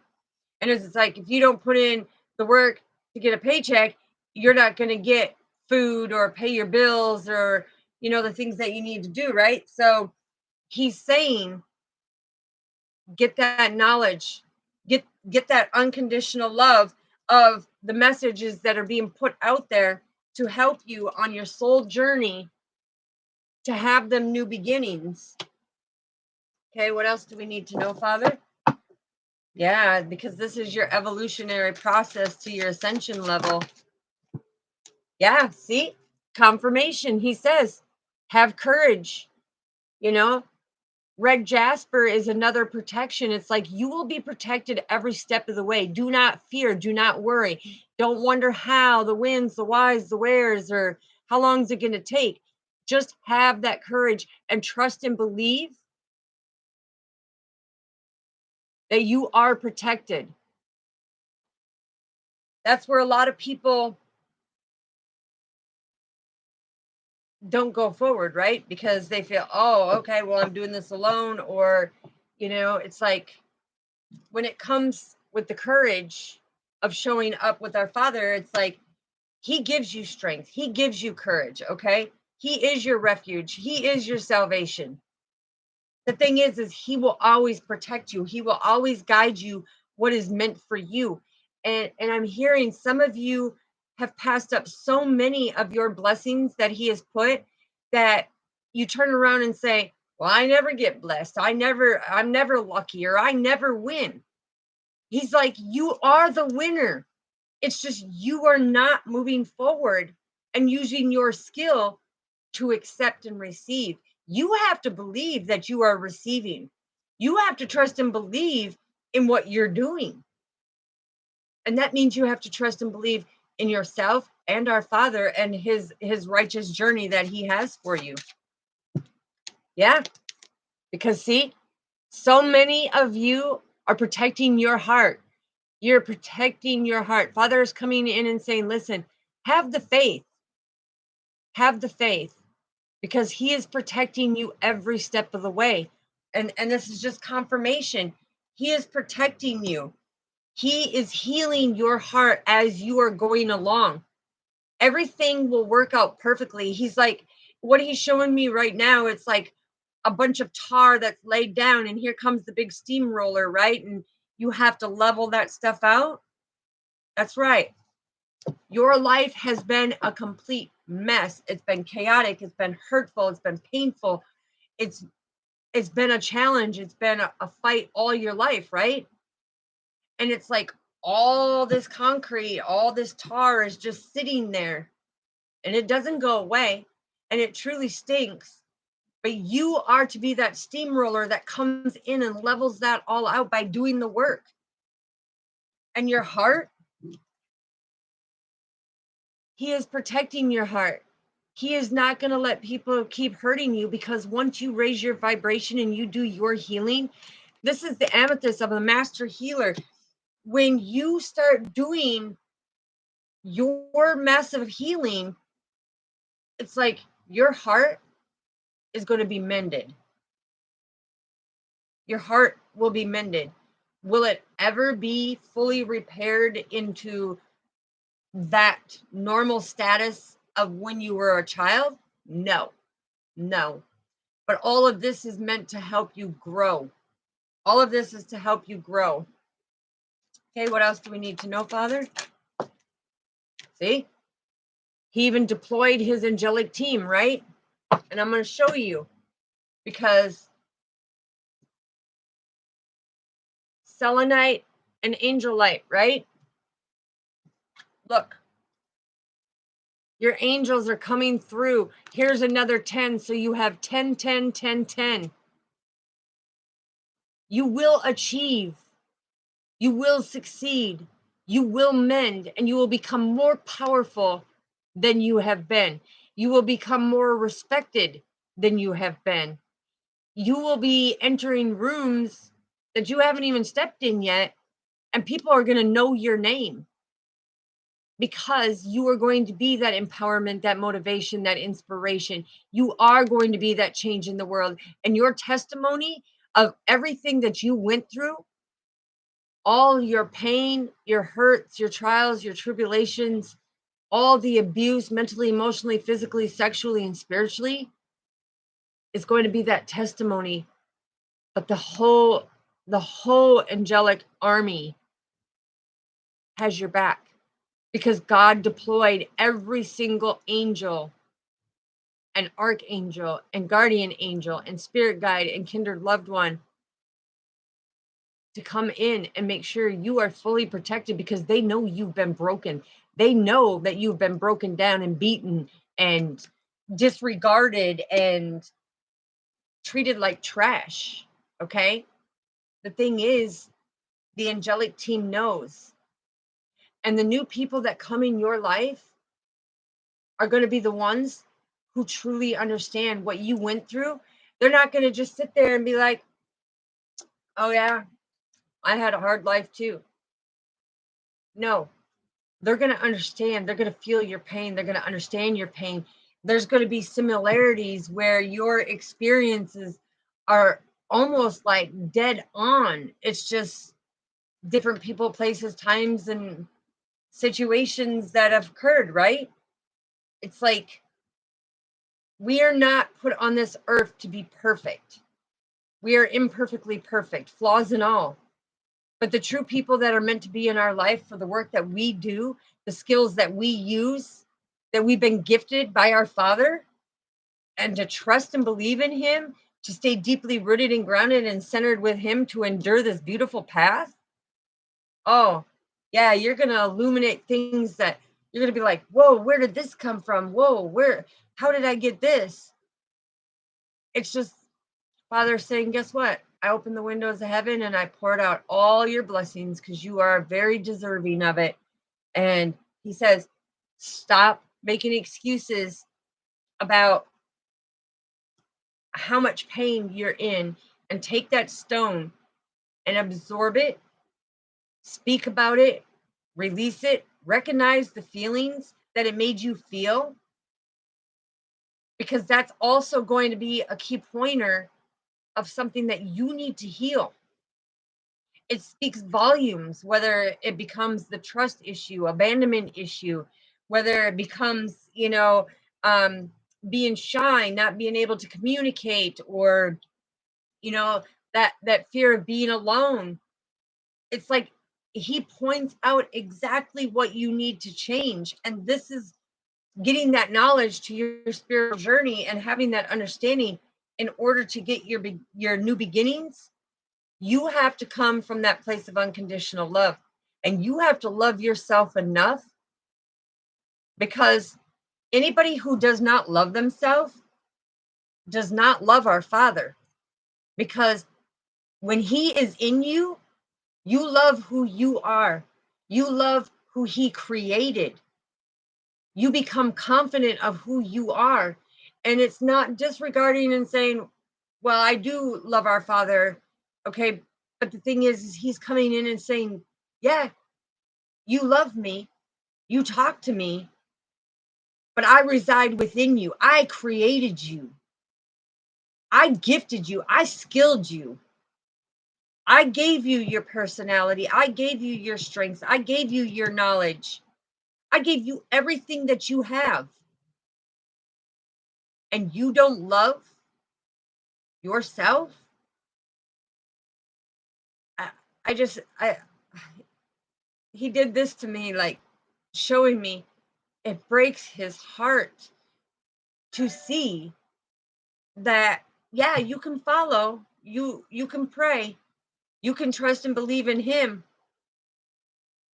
And it's like if you don't put in the work to get a paycheck, you're not going to get food or pay your bills or, the things that you need to do, right? So he's saying, get that knowledge, get that unconditional love of the messages that are being put out there to help you on your soul journey to have them new beginnings. Okay, what else do we need to know, Father? Yeah, because this is your evolutionary process to your ascension level. Yeah, see? Confirmation. He says, have courage. You know, red jasper is another protection. It's like you will be protected every step of the way. Do not fear. Do not worry. Don't wonder how, the wins, the whys, the wheres, or how long is it going to take. Just have that courage and trust and believe that you are protected. That's where a lot of people don't go forward, right? Because they feel, oh, okay, well, I'm doing this alone. Or, it's like when it comes with the courage of showing up with our Father, it's like He gives you strength, He gives you courage, okay? He is your refuge, He is your salvation. The thing is He will always protect you, He will always guide you what is meant for you. And I'm hearing some of you have passed up so many of your blessings that He has put, that you turn around and say, well, I never get blessed, I'm never lucky, or I never win. He's like, you are the winner. It's just you are not moving forward and using your skill to accept and receive. You have to believe that you are receiving. You have to trust and believe in what you're doing. And that means you have to trust and believe in yourself and our Father and his righteous journey that He has for you. Yeah. Because see, so many of you are protecting your heart. You're protecting your heart. Father is coming in and saying, listen, have the faith. Have the faith, because He is protecting you every step of the way. And this is just confirmation. He is protecting you. He is healing your heart as you are going along. Everything will work out perfectly. He's like, what He's showing me right now, it's like a bunch of tar that's laid down, and here comes the big steamroller, right? And you have to level that stuff out. That's right. Your life has been a complete mess. It's been chaotic. It's been hurtful. It's been painful. It's it's been a challenge. It's been a fight all your life, right? And it's like all this concrete, all this tar is just sitting there, and it doesn't go away, and it truly stinks. But you are to be that steamroller that comes in and levels that all out by doing the work. And your heart, He is protecting your heart. He is not going to let people keep hurting you, because once you raise your vibration and you do your healing, this is the amethyst of a master healer. When you start doing your massive healing, it's like your heart is going to be mended. Your heart will be mended. Will it ever be fully repaired into that normal status of when you were a child? No, no. But all of this is meant to help you grow. All of this is to help you grow. Okay, what else do we need to know, Father? See? He even deployed his angelic team, right? And I'm going to show you, because selenite and angel light, right? Look, your angels are coming through. Here's another 10, so you have 10, 10, 10, 10. You will achieve. You will succeed. You will mend, and you will become more powerful than you have been. You will become more respected than you have been. You will be entering rooms that you haven't even stepped in yet, and people are going to know your name. because you are going to be that empowerment, that motivation, that inspiration. You are going to be that change in the world. And your testimony of everything that you went through, all your pain, your hurts, your trials, your tribulations, all the abuse mentally, emotionally, physically, sexually, and spiritually is going to be that testimony. But the whole angelic army has your back, because God deployed every single angel and archangel and guardian angel and spirit guide and kindred loved one to come in and make sure you are fully protected, because they know you've been broken. They know that you've been broken down and beaten and disregarded and treated like trash. Okay? The thing is, the angelic team knows. And the new people that come in your life are going to be the ones who truly understand what you went through. They're not going to just sit there and be like, oh, yeah, I had a hard life too. No, they're going to understand. They're going to feel your pain. They're going to understand your pain. There's going to be similarities where your experiences are almost like dead on. It's just different people, places, times, and situations that have occurred, right? It's like we are not put on this earth to be perfect. We are imperfectly perfect, flaws and all. But the true people that are meant to be in our life for the work that we do, the skills that we use, that we've been gifted by our Father, and to trust and believe in Him, to stay deeply rooted and grounded and centered with Him to endure this beautiful path. Oh, yeah, you're going to illuminate things that you're going to be like, whoa, where did this come from? Whoa, how did I get this? It's just Father saying, guess what? I opened the windows of heaven and I poured out all your blessings because you are very deserving of it. And He says, stop making excuses about how much pain you're in, and take that stone and absorb it, speak about it, release it, recognize the feelings that it made you feel, because that's also going to be a key pointer of something that you need to heal. It speaks volumes, whether it becomes the trust issue, abandonment issue, whether it becomes, being shy, not being able to communicate, or, that fear of being alone. It's like He points out exactly what you need to change. And this is getting that knowledge to your spiritual journey and having that understanding in order to get your new beginnings. You have to come from that place of unconditional love, and you have to love yourself enough, because anybody who does not love themselves does not love our Father, because when He is in you, you love who you are. You love who He created. You become confident of who you are. And it's not disregarding and saying, well, I do love our Father. Okay. But the thing is He's coming in and saying, yeah, you love me. You talk to me, but I reside within you. I created you. I gifted you. I skilled you. I gave you your personality. I gave you your strengths. I gave you your knowledge. I gave you everything that you have. And you don't love yourself? I, I just, He did this to me, like showing me it breaks His heart to see that, yeah, you can follow, you can pray, you can trust and believe in Him,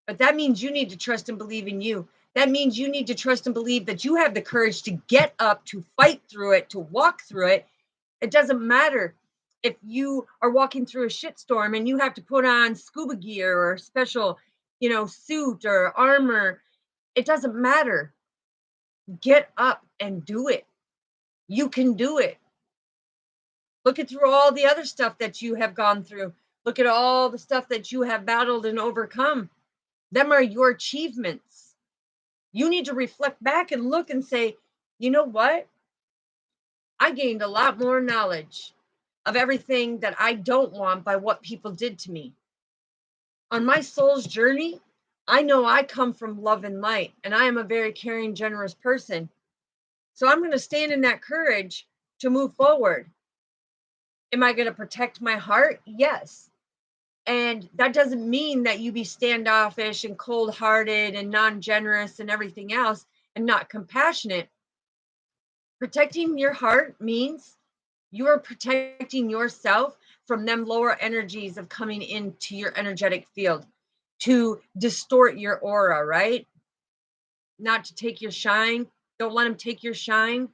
but that means you need to trust and believe in you. That means you need to trust and believe that you have the courage to get up, to fight through it, to walk through it. It doesn't matter if you are walking through a shitstorm and you have to put on scuba gear or special, suit or armor. It doesn't matter. Get up and do it. You can do it. Look at through all the other stuff that you have gone through. Look at all the stuff that you have battled and overcome. Them are your achievements. You need to reflect back and look and say, you know what? I gained a lot more knowledge of everything that I don't want by what people did to me. On my soul's journey, I know I come from love and light, and I am a very caring, generous person. So I'm going to stand in that courage to move forward. Am I going to protect my heart? Yes. And that doesn't mean that you be standoffish and cold hearted and non generous and everything else and not compassionate. Protecting your heart means you are protecting yourself from them lower energies of coming into your energetic field to distort your aura, right? Not to take your shine. Don't let them take your shine.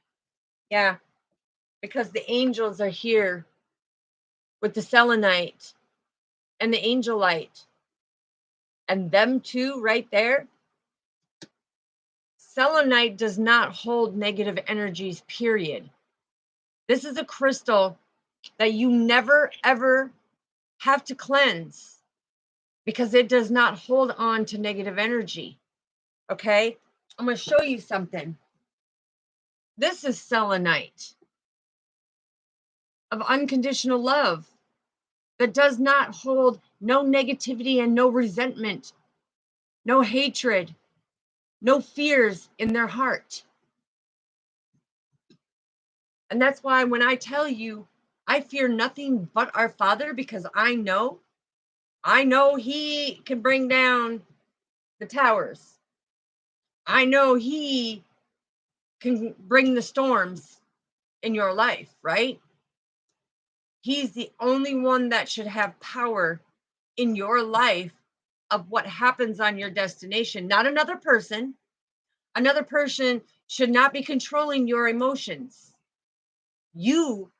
Yeah, because the angels are here with the selenite and the angel light. And them two right there. Selenite does not hold negative energies, period. This is a crystal that you never, ever have to cleanse because it does not hold on to negative energy. Okay? I'm going to show you something. This is selenite of unconditional love that does not hold no negativity and no resentment, no hatred, no fears in their heart. And that's why when I tell you, I fear nothing but our Father, because I know He can bring down the towers. I know He can bring the storms in your life, right? He's the only one that should have power in your life of what happens on your destination, not another person. Another person should not be controlling your emotions. You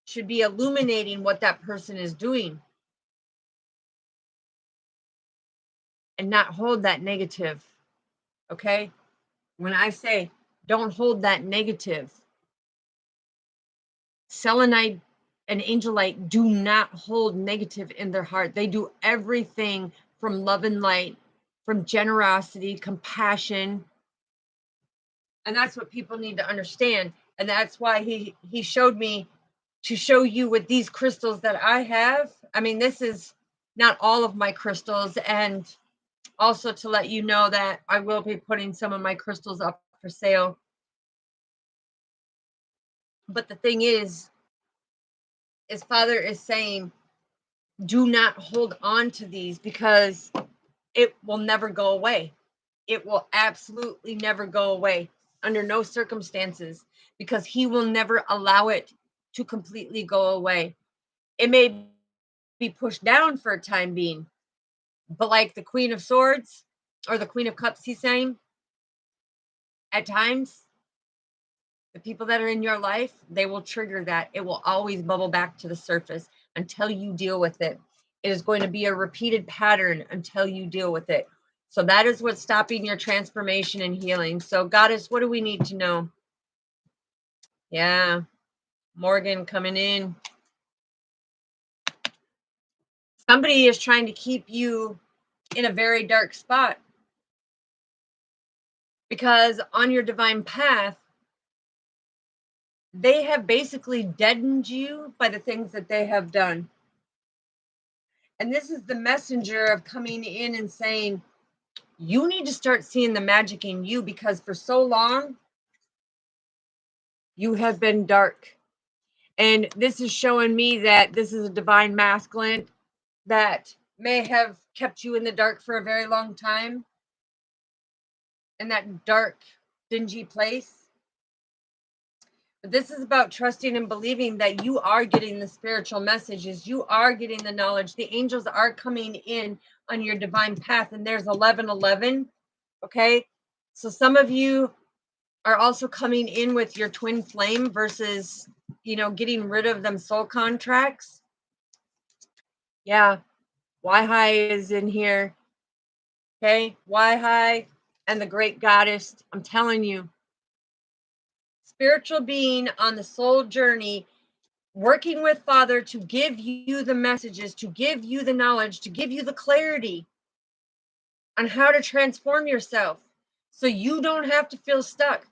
should be illuminating what that person is doing and not hold that negative. Okay? When I say don't hold that negative, selenite and angelite do not hold negative in their heart. They do everything from love and light, from generosity, compassion. And that's what people need to understand. And that's why he showed me to show you with these crystals that I have. I mean, this is not all of my crystals. And also to let you know that I will be putting some of my crystals up for sale. But the thing is Father is saying, do not hold on to these because it will never go away. It will absolutely never go away under no circumstances, because he will never allow it to completely go away. It may be pushed down for a time being, but like the Queen of Swords or the Queen of Cups, he's saying, at times, the people that are in your life, they will trigger that. It will always bubble back to the surface until you deal with it. It is going to be a repeated pattern until you deal with it. So that is what's stopping your transformation and healing. So, Goddess, what do we need to know? Yeah, Morgan coming in. Somebody is trying to keep you in a very dark spot because on your divine path, they have basically deadened you by the things that they have done. And this is the messenger of coming in and saying, you need to start seeing the magic in you, because for so long, you have been dark. And this is showing me that this is a divine masculine that may have kept you in the dark for a very long time, in that dark, dingy place. But this is about trusting and believing that you are getting the spiritual messages. You are getting the knowledge. The angels are coming in on your divine path. And there's 1111. Okay. So some of you are also coming in with your twin flame versus, getting rid of them soul contracts. Yeah. Why High is in here. Okay. Why High and the great goddess. I'm telling you, spiritual being on the soul journey, working with Father to give you the messages, to give you the knowledge, to give you the clarity on how to transform yourself so you don't have to feel stuck.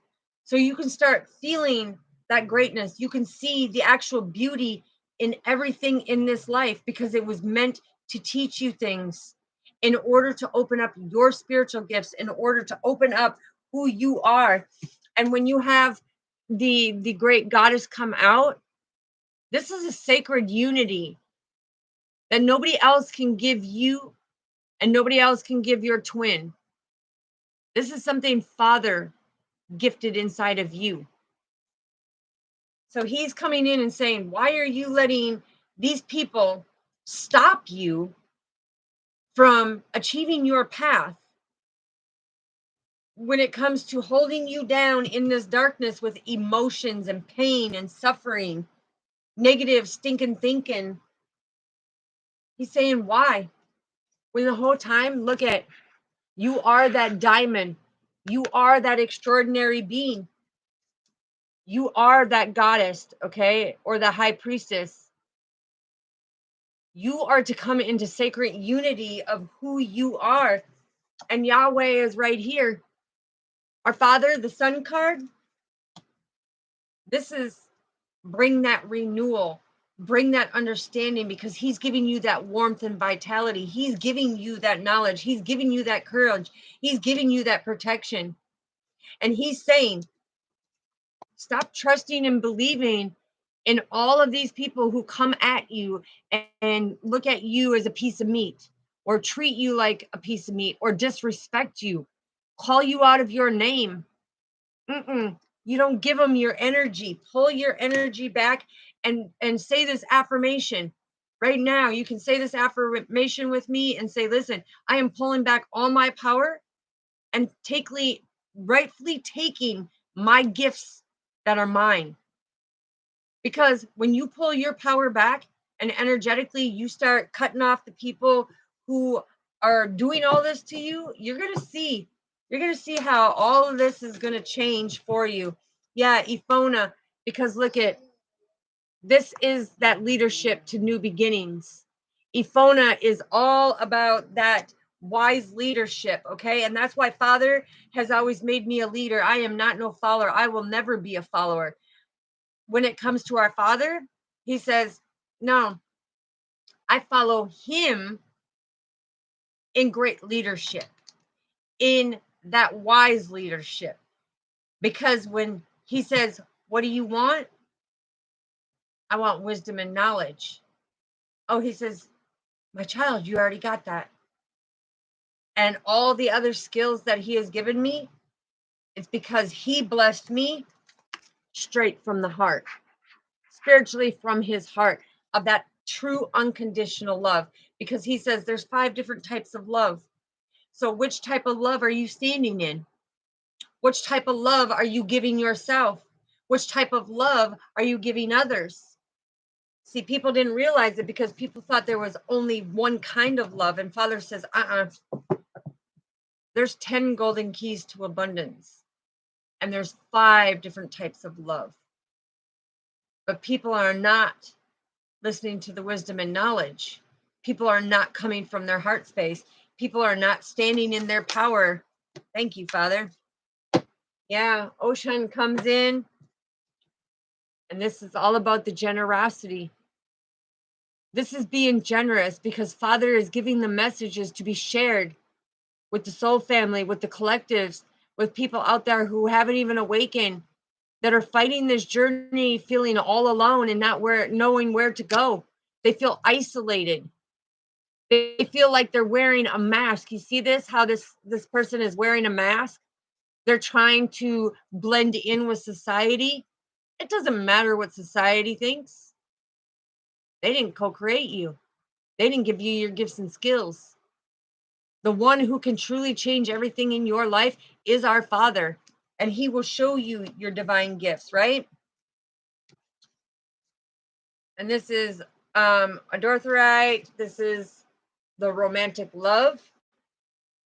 So you can start feeling that greatness. You can see the actual beauty in everything in this life because it was meant to teach you things in order to open up your spiritual gifts, in order to open up who you are. And when you have the great goddess come out, this is a sacred unity that nobody else can give you and nobody else can give your twin. This is something Father gifted inside of you. So he's coming in and saying, why are you letting these people stop you from achieving your path when it comes to holding you down in this darkness with emotions and pain and suffering, negative stinking thinking? He's saying, why? When the whole time, look at, you are that diamond. You are that extraordinary being. You are that goddess, okay? Or the high priestess. You are to come into sacred unity of who you are. And Yahweh is right here. Our Father, the Son card, this is bring that renewal, bring that understanding, because he's giving you that warmth and vitality. He's giving you that knowledge. He's giving you that courage. He's giving you that protection. And he's saying, stop trusting and believing in all of these people who come at you and look at you as a piece of meat, or treat you like a piece of meat, or disrespect you, call you out of your name. You don't give them your energy. Pull your energy back and say this affirmation. Right now, you can say this affirmation with me and say, listen, I am pulling back all my power and rightfully taking my gifts that are mine. Because when you pull your power back and energetically you start cutting off the people who are doing all this to you, you're going to see how all of this is going to change for you. Yeah, Ifona, because look at, this is that leadership to new beginnings. Ifona is all about that wise leadership, okay? And that's why Father has always made me a leader. I am not no follower. I will never be a follower. When it comes to our Father, he says, no, I follow him in great leadership, in that wise leadership. Because when he says, what do you want? I want wisdom and knowledge. Oh, he says, my child, you already got that. And all the other skills that he has given me, it's because he blessed me straight from the heart, spiritually from his heart, of that true unconditional love. Because he says there's 5 different types of love. So which type of love are you standing in? Which type of love are you giving yourself? Which type of love are you giving others? See, people didn't realize it because people thought there was only one kind of love. And Father says, there's 10 golden keys to abundance. And there's 5 different types of love. But people are not listening to the wisdom and knowledge. People are not coming from their heart space. People are not standing in their power. Thank you, Father. Yeah, Ocean comes in. And this is all about the generosity. This is being generous because Father is giving the messages to be shared with the soul family, with the collectives, with people out there who haven't even awakened, that are fighting this journey, feeling all alone and not knowing where to go. They feel isolated. They feel like they're wearing a mask. You see this, how this person is wearing a mask? They're trying to blend in with society. It doesn't matter what society thinks. They didn't co-create you. They didn't give you your gifts and skills. The one who can truly change everything in your life is our Father, and he will show you your divine gifts, right? And this is a Dortherite. This is the romantic love.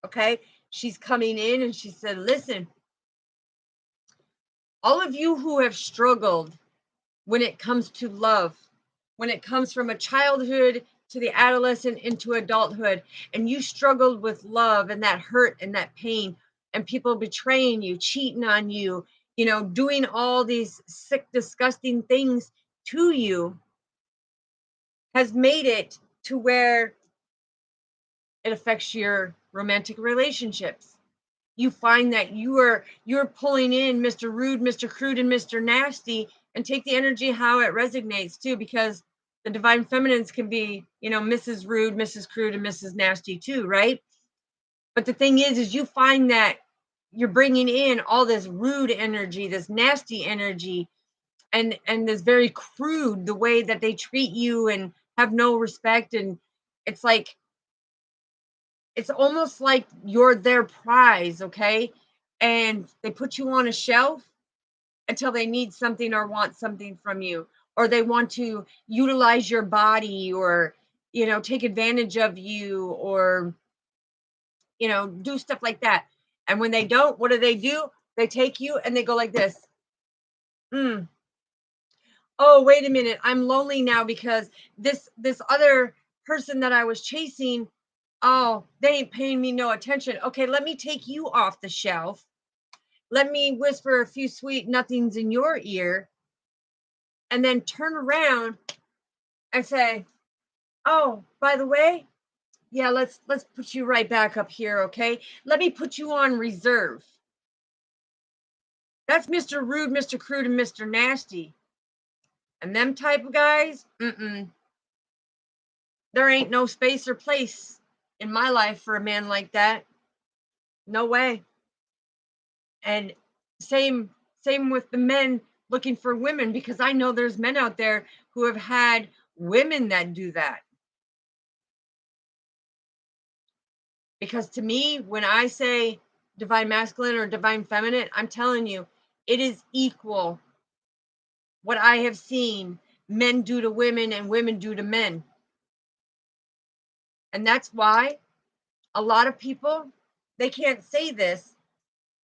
Okay. She's coming in and she said, listen, all of you who have struggled when it comes to love, when it comes from a childhood to the adolescent into adulthood, and you struggled with love and that hurt and that pain, and people betraying you, cheating on you, doing all these sick, disgusting things to you, has made it to where it affects your romantic relationships. You find that you're pulling in Mr. Rude, Mr. Crude, and Mr. Nasty, and take the energy how it resonates too, because the divine feminines can be, Mrs. Rude, Mrs. Crude, and Mrs. Nasty too, right? But the thing is you find that you're bringing in all this rude energy, this nasty energy, and this very crude, the way that they treat you and have no respect, and it's like, it's almost like you're their prize, okay? And they put you on a shelf until they need something or want something from you, or they want to utilize your body, or take advantage of you, or do stuff like that. And when they don't, what do? They take you and they go like this. Oh, wait a minute, I'm lonely now because this other person that I was chasing, oh, they ain't paying me no attention. Okay, let me take you off the shelf. Let me whisper a few sweet nothings in your ear, and then turn around and say, "Oh, by the way, yeah, let's put you right back up here, okay? Let me put you on reserve." That's Mr. Rude, Mr. Crude, and Mr. Nasty. And them type of guys, there ain't no space or place in my life for a man like that. No way. And same with the men looking for women, because I know there's men out there who have had women that do that. Because to me, when I say divine masculine or divine feminine, I'm telling you, it is equal what I have seen men do to women and women do to men. And that's why a lot of people, they can't say this,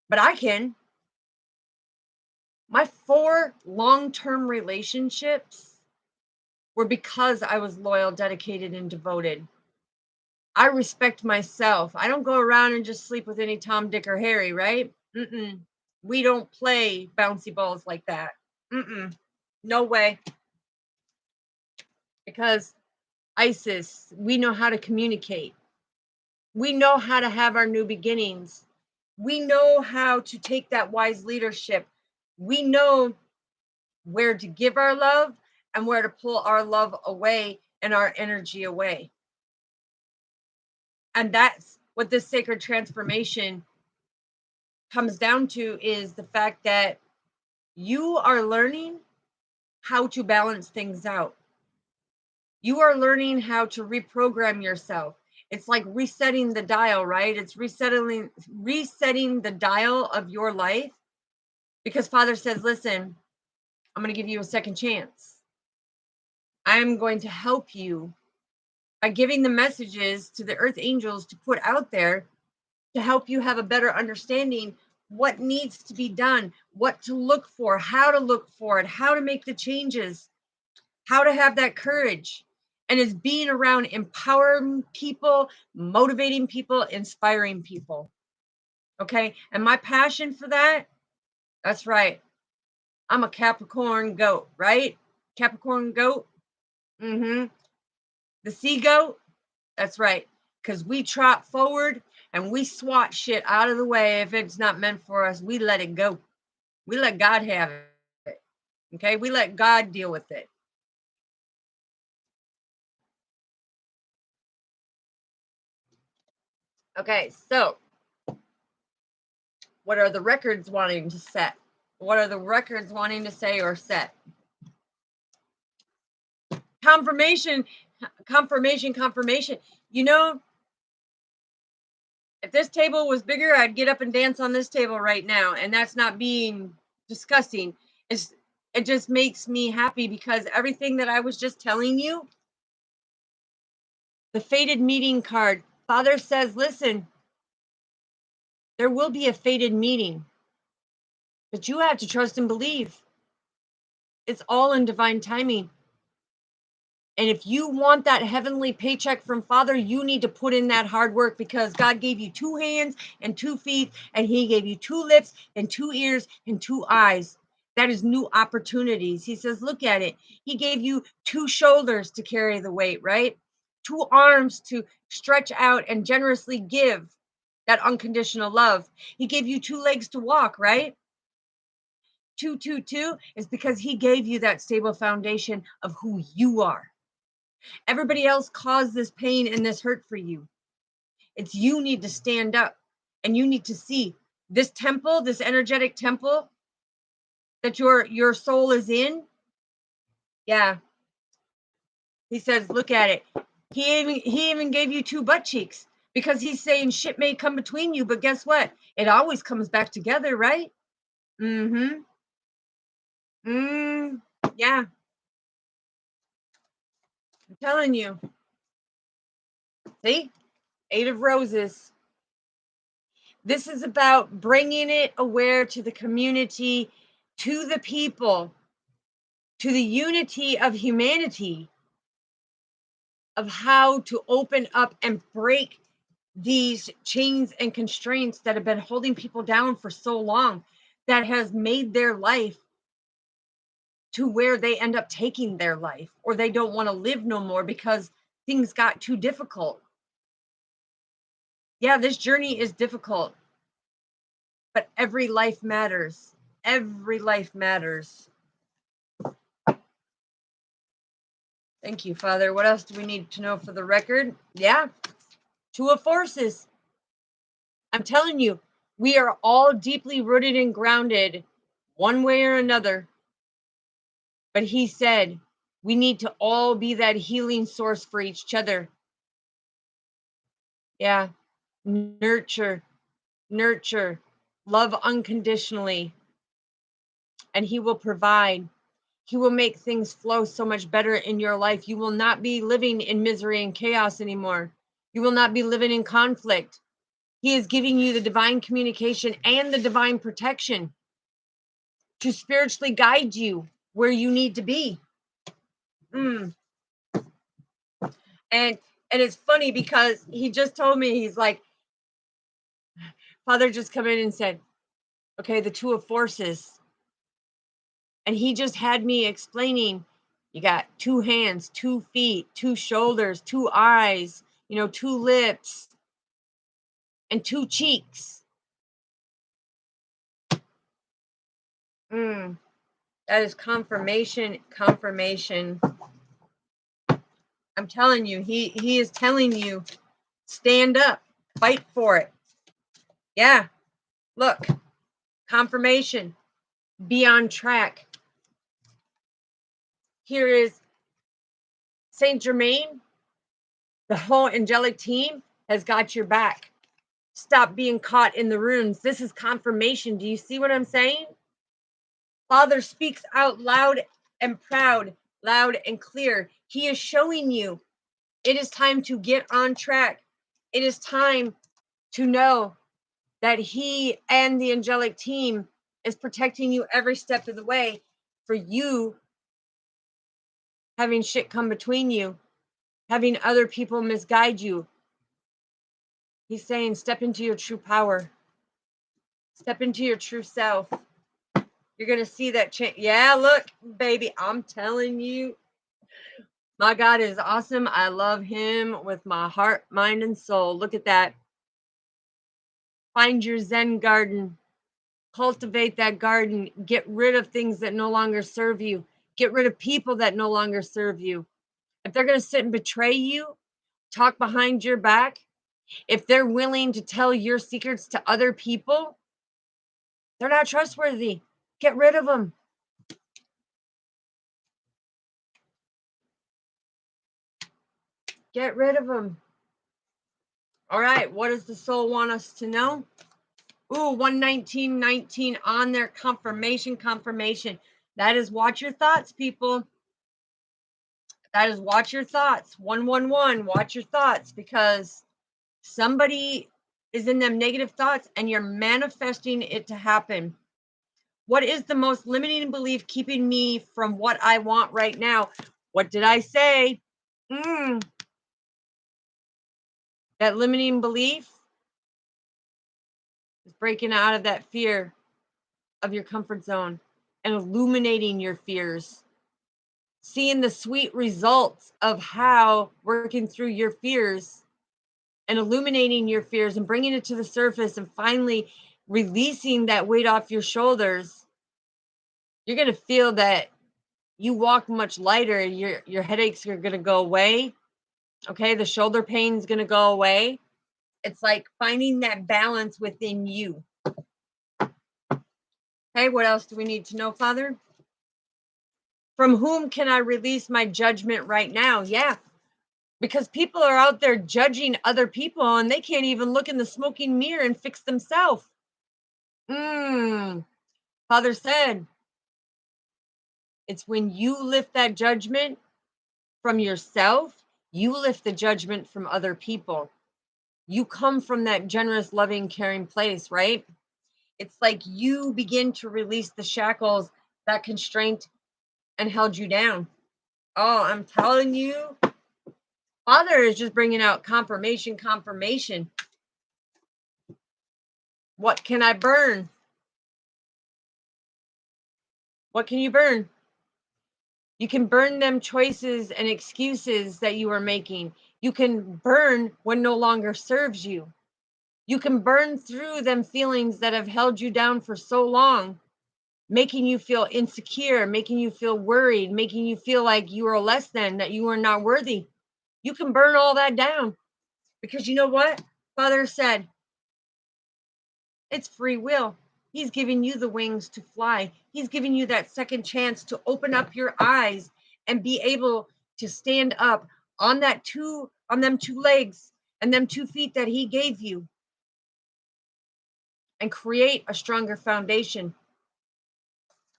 but I can. My 4 long-term relationships were because I was loyal, dedicated, and devoted. I respect myself. I don't go around and just sleep with any Tom, Dick, or Harry, right? We don't play bouncy balls like that. No way. Because Isis, we know how to communicate. We know how to have our new beginnings. We know how to take that wise leadership. We know where to give our love and where to pull our love away and our energy away. And that's what this sacred transformation comes down to, is the fact that you are learning how to balance things out. You are learning how to reprogram yourself. It's like resetting the dial, right? It's resetting the dial of your life, because Father says, listen, I'm going to give you a second chance. I'm going to help you by giving the messages to the earth angels to put out there to help you have a better understanding what needs to be done, what to look for, how to look for it, how to make the changes, how to have that courage. And it's being around empowering people, motivating people, inspiring people. Okay. And my passion for that's right. I'm a Capricorn goat, right? Capricorn goat. The sea goat. That's right. Because we trot forward and we swat shit out of the way. If it's not meant for us, we let it go. We let God have it. Okay. We let God deal with it. Okay. So, what are the records wanting to set? What are the records wanting to say or set? Confirmation. You know, if this table was bigger, I'd get up and dance on this table right now. And that's not being disgusting. It just makes me happy, because everything that I was just telling you, the fated meeting card, Father says, listen, there will be a fated meeting, but you have to trust and believe. It's all in divine timing. And if you want that heavenly paycheck from Father, you need to put in that hard work, because God gave you 2 hands and 2 feet, and He gave you 2 lips and 2 ears and 2 eyes. That is new opportunities. He says, look at it. He gave you 2 shoulders to carry the weight, right? 2 arms to stretch out and generously give that unconditional love. He gave you 2 legs to walk, right? 2, 2, 2 is because He gave you that stable foundation of who you are. Everybody else caused this pain and this hurt for you. It's you need to stand up, and you need to see this temple, this energetic temple that your soul is in. Yeah. He says, look at it. He even gave you 2 butt cheeks, because He's saying shit may come between you, but guess what? It always comes back together, right? Mm-hmm. Yeah. I'm telling you. See? 8 of Roses. This is about bringing it aware to the community, to the people, to the unity of humanity, of how to open up and break these chains and constraints that have been holding people down for so long, that has made their life to where they end up taking their life, or they don't want to live no more because things got too difficult. Yeah, this journey is difficult, but every life matters. Every life matters. Thank you, Father. What else do we need to know for the record? Yeah, 2 of Forces. I'm telling you, we are all deeply rooted and grounded one way or another. But He said we need to all be that healing source for each other. Yeah, nurture, nurture, love unconditionally, and He will provide. He will make things flow so much better in your life. You will not be living in misery and chaos anymore. You will not be living in conflict. He is giving you the divine communication and the divine protection to spiritually guide you where you need to be. And it's funny, because He just told me, He's like, Father just come in and said, okay, the 2 of Forces. And He just had me explaining, you got 2 hands, 2 feet, 2 shoulders, 2 eyes, 2 lips, and 2 cheeks. That is confirmation. I'm telling you, he is telling you, stand up, fight for it. Yeah, look, confirmation, be on track. Here is Saint Germain. The whole angelic team has got your back. Stop being caught in the runes. This is confirmation. Do you see what I'm saying? Father speaks out loud and proud, loud and clear. He is showing you it is time to get on track. It is time to know that He and the angelic team is protecting you every step of the way, for you having shit come between you, having other people misguide you. He's saying, step into your true power. Step into your true self. You're going to see that change. Yeah, look, baby, I'm telling you, my God is awesome. I love Him with my heart, mind, and soul. Look at that. Find your Zen garden. Cultivate that garden. Get rid of things that no longer serve you. Get rid of people that no longer serve you. If they're going to sit and betray you, talk behind your back, if they're willing to tell your secrets to other people, they're not trustworthy. Get rid of them. Get rid of them. All right, what does the soul want us to know? Ooh, 119.19 on their confirmation. That is watch your thoughts, people. That is watch your thoughts. 111, watch your thoughts, because somebody is in them negative thoughts and you're manifesting it to happen. What is the most limiting belief keeping me from what I want right now? What did I say? Mm, that limiting belief is breaking out of that fear of your comfort zone and illuminating your fears, seeing the sweet results of how working through your fears and illuminating your fears and bringing it to the surface and finally releasing that weight off your shoulders. You're going to feel that you walk much lighter. Your headaches are going to go away. Okay, the shoulder pain is going to go away. It's like finding that balance within you. Okay, what else do we need to know, Father? From whom can I release my judgment right now? Yeah, because people are out there judging other people and they can't even look in the smoking mirror and fix themselves. Father said, it's when you lift that judgment from yourself, you lift the judgment from other people. You come from that generous, loving, caring place, right? It's like you begin to release the shackles that constrained and held you down. Oh, I'm telling you, Father is just bringing out confirmation. What can I burn? What can you burn? You can burn them choices and excuses that you are making. You can burn what no longer serves you. You can burn through them feelings that have held you down for so long, making you feel insecure, making you feel worried, making you feel like you are less than, that you are not worthy. You can burn all that down because you know what? Father said, it's free will. He's giving you the wings to fly. He's giving you that second chance to open up your eyes and be able to stand up on them two legs and them 2 feet that he gave you and create a stronger foundation.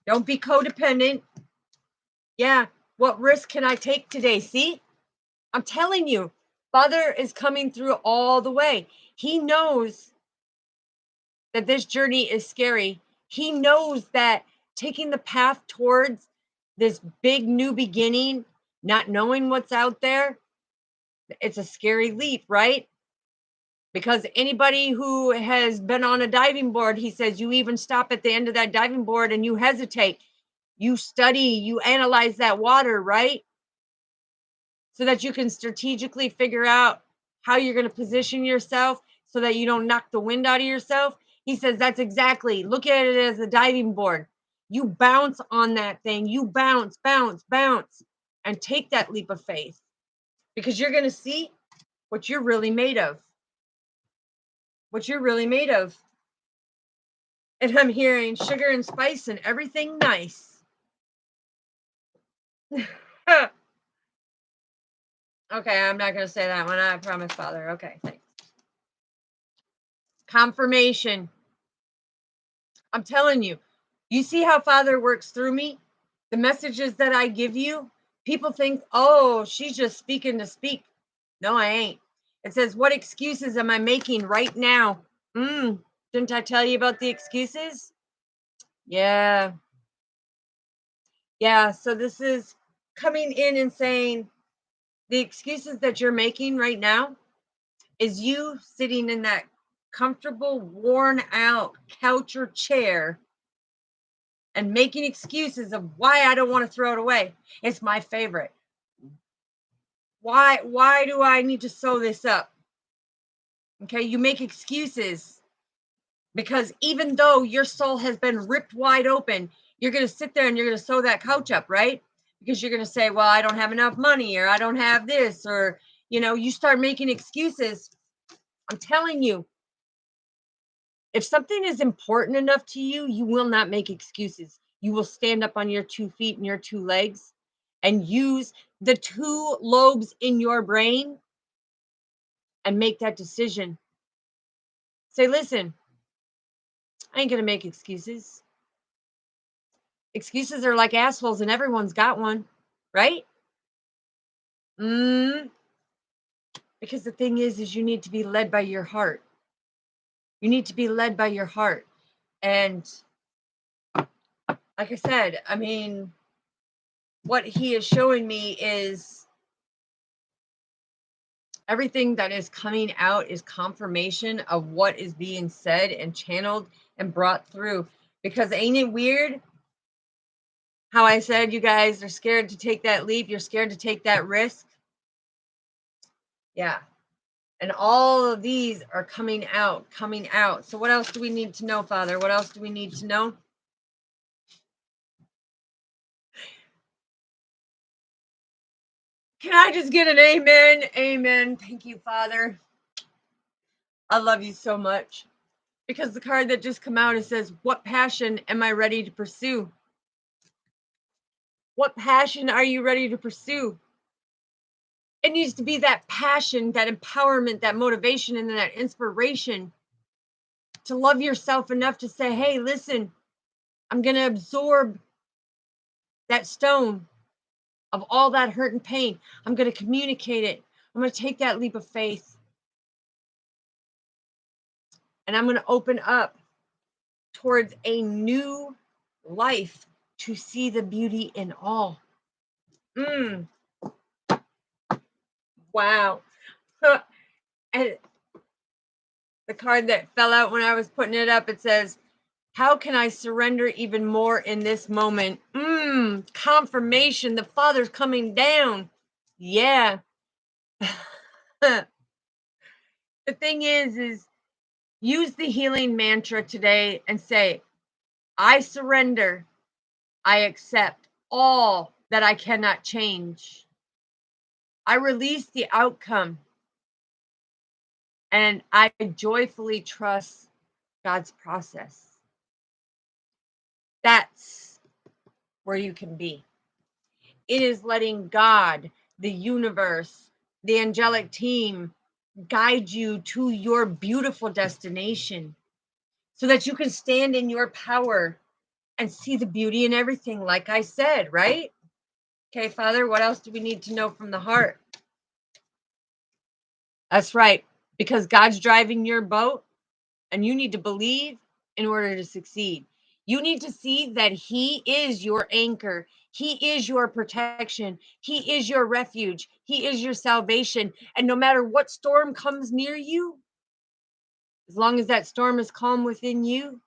Don't be codependent. Yeah, what risk can I take today? See? I'm telling you, Father is coming through all the way. He knows that this journey is scary. He knows that taking the path towards this big new beginning, not knowing what's out there, it's a scary leap, right? Because anybody who has been on a diving board, he says, you even stop at the end of that diving board and you hesitate. You study, you analyze that water, right? So that you can strategically figure out how you're going to position yourself so that you don't knock the wind out of yourself. He says that's exactly, look at it as a diving board. You bounce on that thing, you bounce, and take that leap of faith because you're going to see what you're really made of. What you're really made of. And I'm hearing sugar and spice and everything nice. Okay, I'm not going to say that one. I promise, Father. Okay, thanks. Confirmation. I'm telling you, you see how Father works through me? The messages that I give you, people think, oh, she's just speaking to speak. No, I ain't. It says, what excuses am I making right now? Didn't I tell you about the excuses? Yeah. Yeah. So this is coming in and saying the excuses that you're making right now is you sitting in that comfortable, worn out couch or chair and making excuses of why I don't want to throw it away. It's my favorite. Why do I need to sew this up? Okay, you make excuses because even though your soul has been ripped wide open, you're going to sit there and you're going to sew that couch up, right? Because you're going to say, well, I don't have enough money or I don't have this or, you start making excuses. I'm telling you, if something is important enough to you, you will not make excuses. You will stand up on your 2 feet and your 2 legs and use the 2 lobes in your brain and make that decision. Say, listen, I ain't going to make excuses. Excuses are like assholes and everyone's got one, right? Because the thing is you need to be led by your heart. You need to be led by your heart. And like I said, I mean, what he is showing me is Everything that is coming out is confirmation of what is being said and channeled and brought through. Because ain't it weird how I said you guys are scared to take that leap? You're scared to take that risk. Yeah. And all of these are coming out, coming out. So what else do we need to know, Father? What else do we need to know? Can I just get an amen? Amen. Thank you, Father. I love you so much. Because the card that just come out, it says, what passion am I ready to pursue? What passion are you ready to pursue? It needs to be that passion, that empowerment, that motivation, and that inspiration to love yourself enough to say, hey, listen, I'm going to absorb that stone of all that hurt and pain. I'm going to communicate it. I'm going to take that leap of faith. And I'm going to open up towards a new life to see the beauty in all. Wow. And the card that fell out when I was putting it up, it says, how can I surrender even more in this moment? Confirmation. The Father's coming down. Yeah. The thing is use the healing mantra today and say, I surrender. I accept all that I cannot change. I release the outcome. And I joyfully trust God's process. That's where you can be. It is letting God, the universe, the angelic team guide you to your beautiful destination so that you can stand in your power and see the beauty in everything, like I said, right? Okay, Father, what else do we need to know from the heart? That's right, because God's driving your boat and you need to believe in order to succeed. You need to see that He is your anchor. He is your protection. He is your refuge. He is your salvation. And no matter what storm comes near you, as long as that storm is calm within you,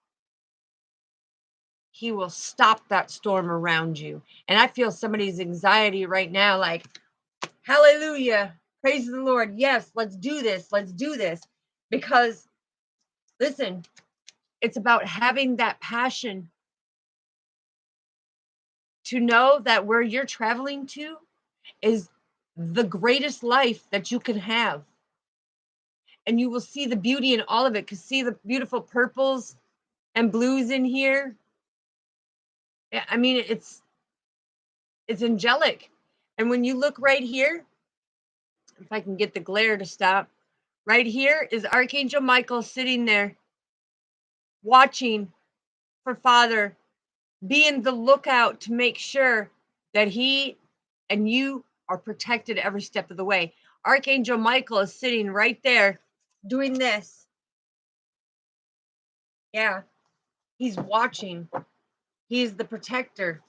He will stop that storm around you. And I feel somebody's anxiety right now, like, hallelujah, praise the Lord. Yes, let's do this. Let's do this. Because, listen, it's about having that passion to know that where you're traveling to is the greatest life that you can have. And you will see the beauty in all of it. Because see the beautiful purples and blues in here. I mean, it's angelic. And when you look right here, if I can get the glare to stop, right here is Archangel Michael sitting there watching for Father, being the lookout to make sure that he and you are protected every step of the way. Archangel Michael is sitting right there doing this. Yeah, he's watching. He's the protector.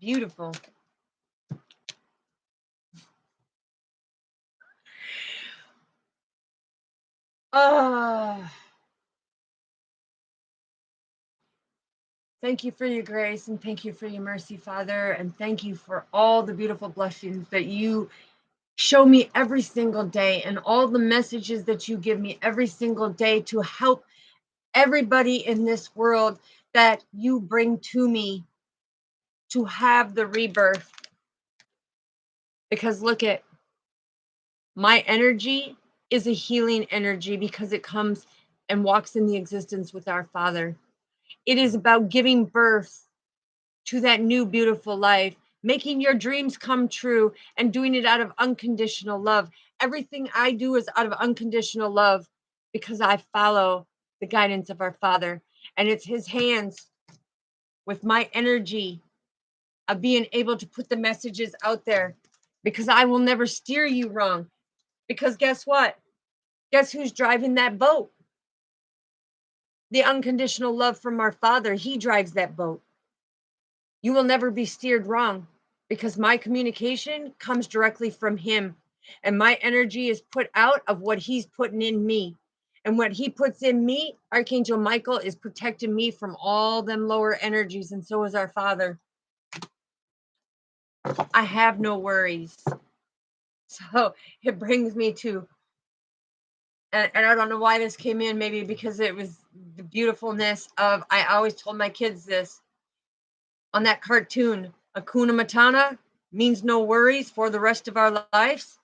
Beautiful. Oh, thank you for your grace and thank you for your mercy, Father. And thank you for all the beautiful blessings that you show me every single day and all the messages that you give me every single day to help everybody in this world that you bring to me to have the rebirth. Because look at my energy is a healing energy because it comes and walks in the existence with our Father. It is about giving birth to that new beautiful life, making your dreams come true and doing it out of unconditional love. Everything I do is out of unconditional love because I follow the guidance of our Father. And it's His hands with my energy of being able to put the messages out there because I will never steer you wrong. Because guess what? Guess who's driving that boat? The unconditional love from our Father. He drives that boat. You will never be steered wrong because my communication comes directly from him, and my energy is put out of what he's putting in me. And what he puts in me, Archangel Michael is protecting me from all them lower energies, and so is our Father. I have no worries. So it brings me to, and I don't know why this came in, maybe because it was the beautifulness of, I always told my kids this on that cartoon, Hakuna Matata means no worries for the rest of our lives.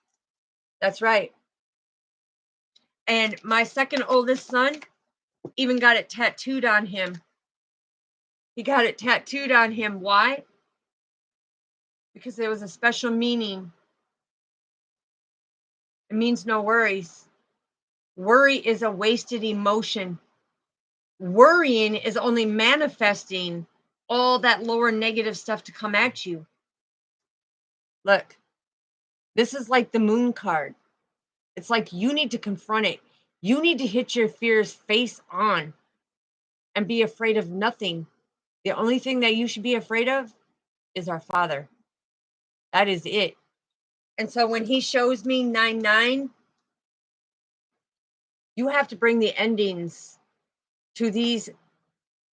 That's right. And my second oldest son even got it tattooed on him. He got it tattooed on him. Why? Because there was a special meaning. It means no worries. Worry is a wasted emotion. Worrying is only manifesting all that lower negative stuff to come at you. Look, this is like the moon card. It's like you need to confront it. You need to hit your fears face on and be afraid of nothing. The only thing that you should be afraid of is our Father. That is it. And so when he shows me 9-9, you have to bring the endings to these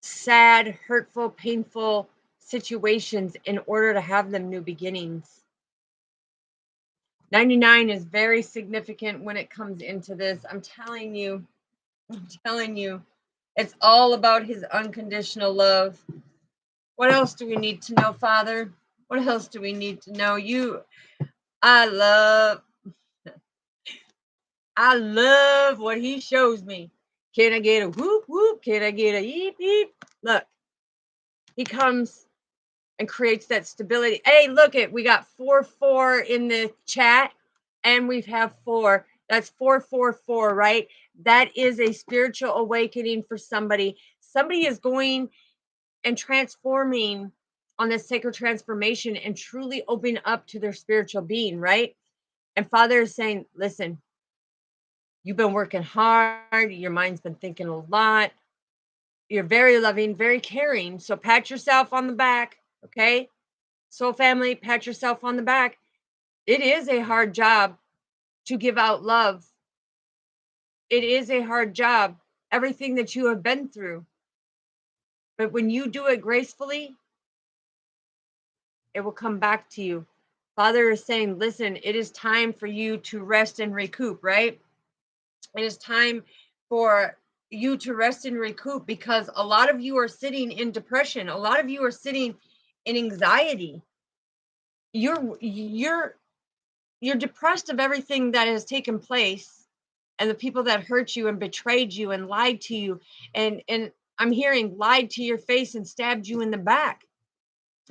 sad, hurtful, painful situations in order to have them new beginnings. 99 is very significant when it comes into this. I'm telling you, it's all about his unconditional love. What else do we need to know, Father? What else do we need to know? I love what he shows me. Can I get a whoop whoop? Can I get a eep eep? Look, he comes and creates that stability. Hey, look it, we got 4-4 in the chat, and we have 4. That's 444, right? That is a spiritual awakening for somebody. Somebody is going and transforming on this sacred transformation and truly opening up to their spiritual being, right? And Father is saying, listen, you've been working hard, your mind's been thinking a lot, you're very loving, very caring, so pat yourself on the back, okay? Soul family, pat yourself on the back. It is a hard job to give out love. It is a hard job, everything that you have been through. But when you do it gracefully, it will come back to you. Father is saying, listen, it is time for you to rest and recoup, right? It is time for you to rest and recoup, because a lot of you are sitting in depression. A lot of you are sitting in anxiety. You're depressed of everything that has taken place, and the people that hurt you and betrayed you and lied to you, and I'm hearing lied to your face and stabbed you in the back.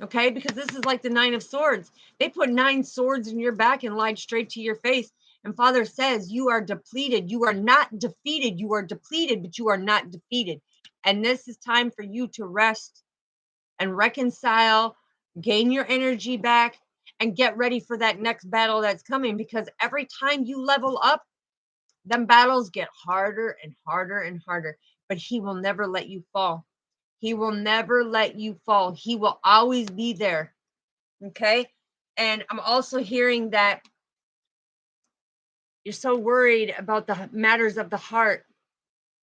Okay, because this is like the 9 of swords. They put 9 swords in your back and lied straight to your face. And Father says, you are depleted. You are not defeated. You are depleted, but you are not defeated. And this is time for you to rest and reconcile, gain your energy back, and get ready for that next battle that's coming. Because every time you level up, them battles get harder and harder and harder. But he will never let you fall. He will never let you fall. He will always be there. Okay. And I'm also hearing that you're so worried about the matters of the heart.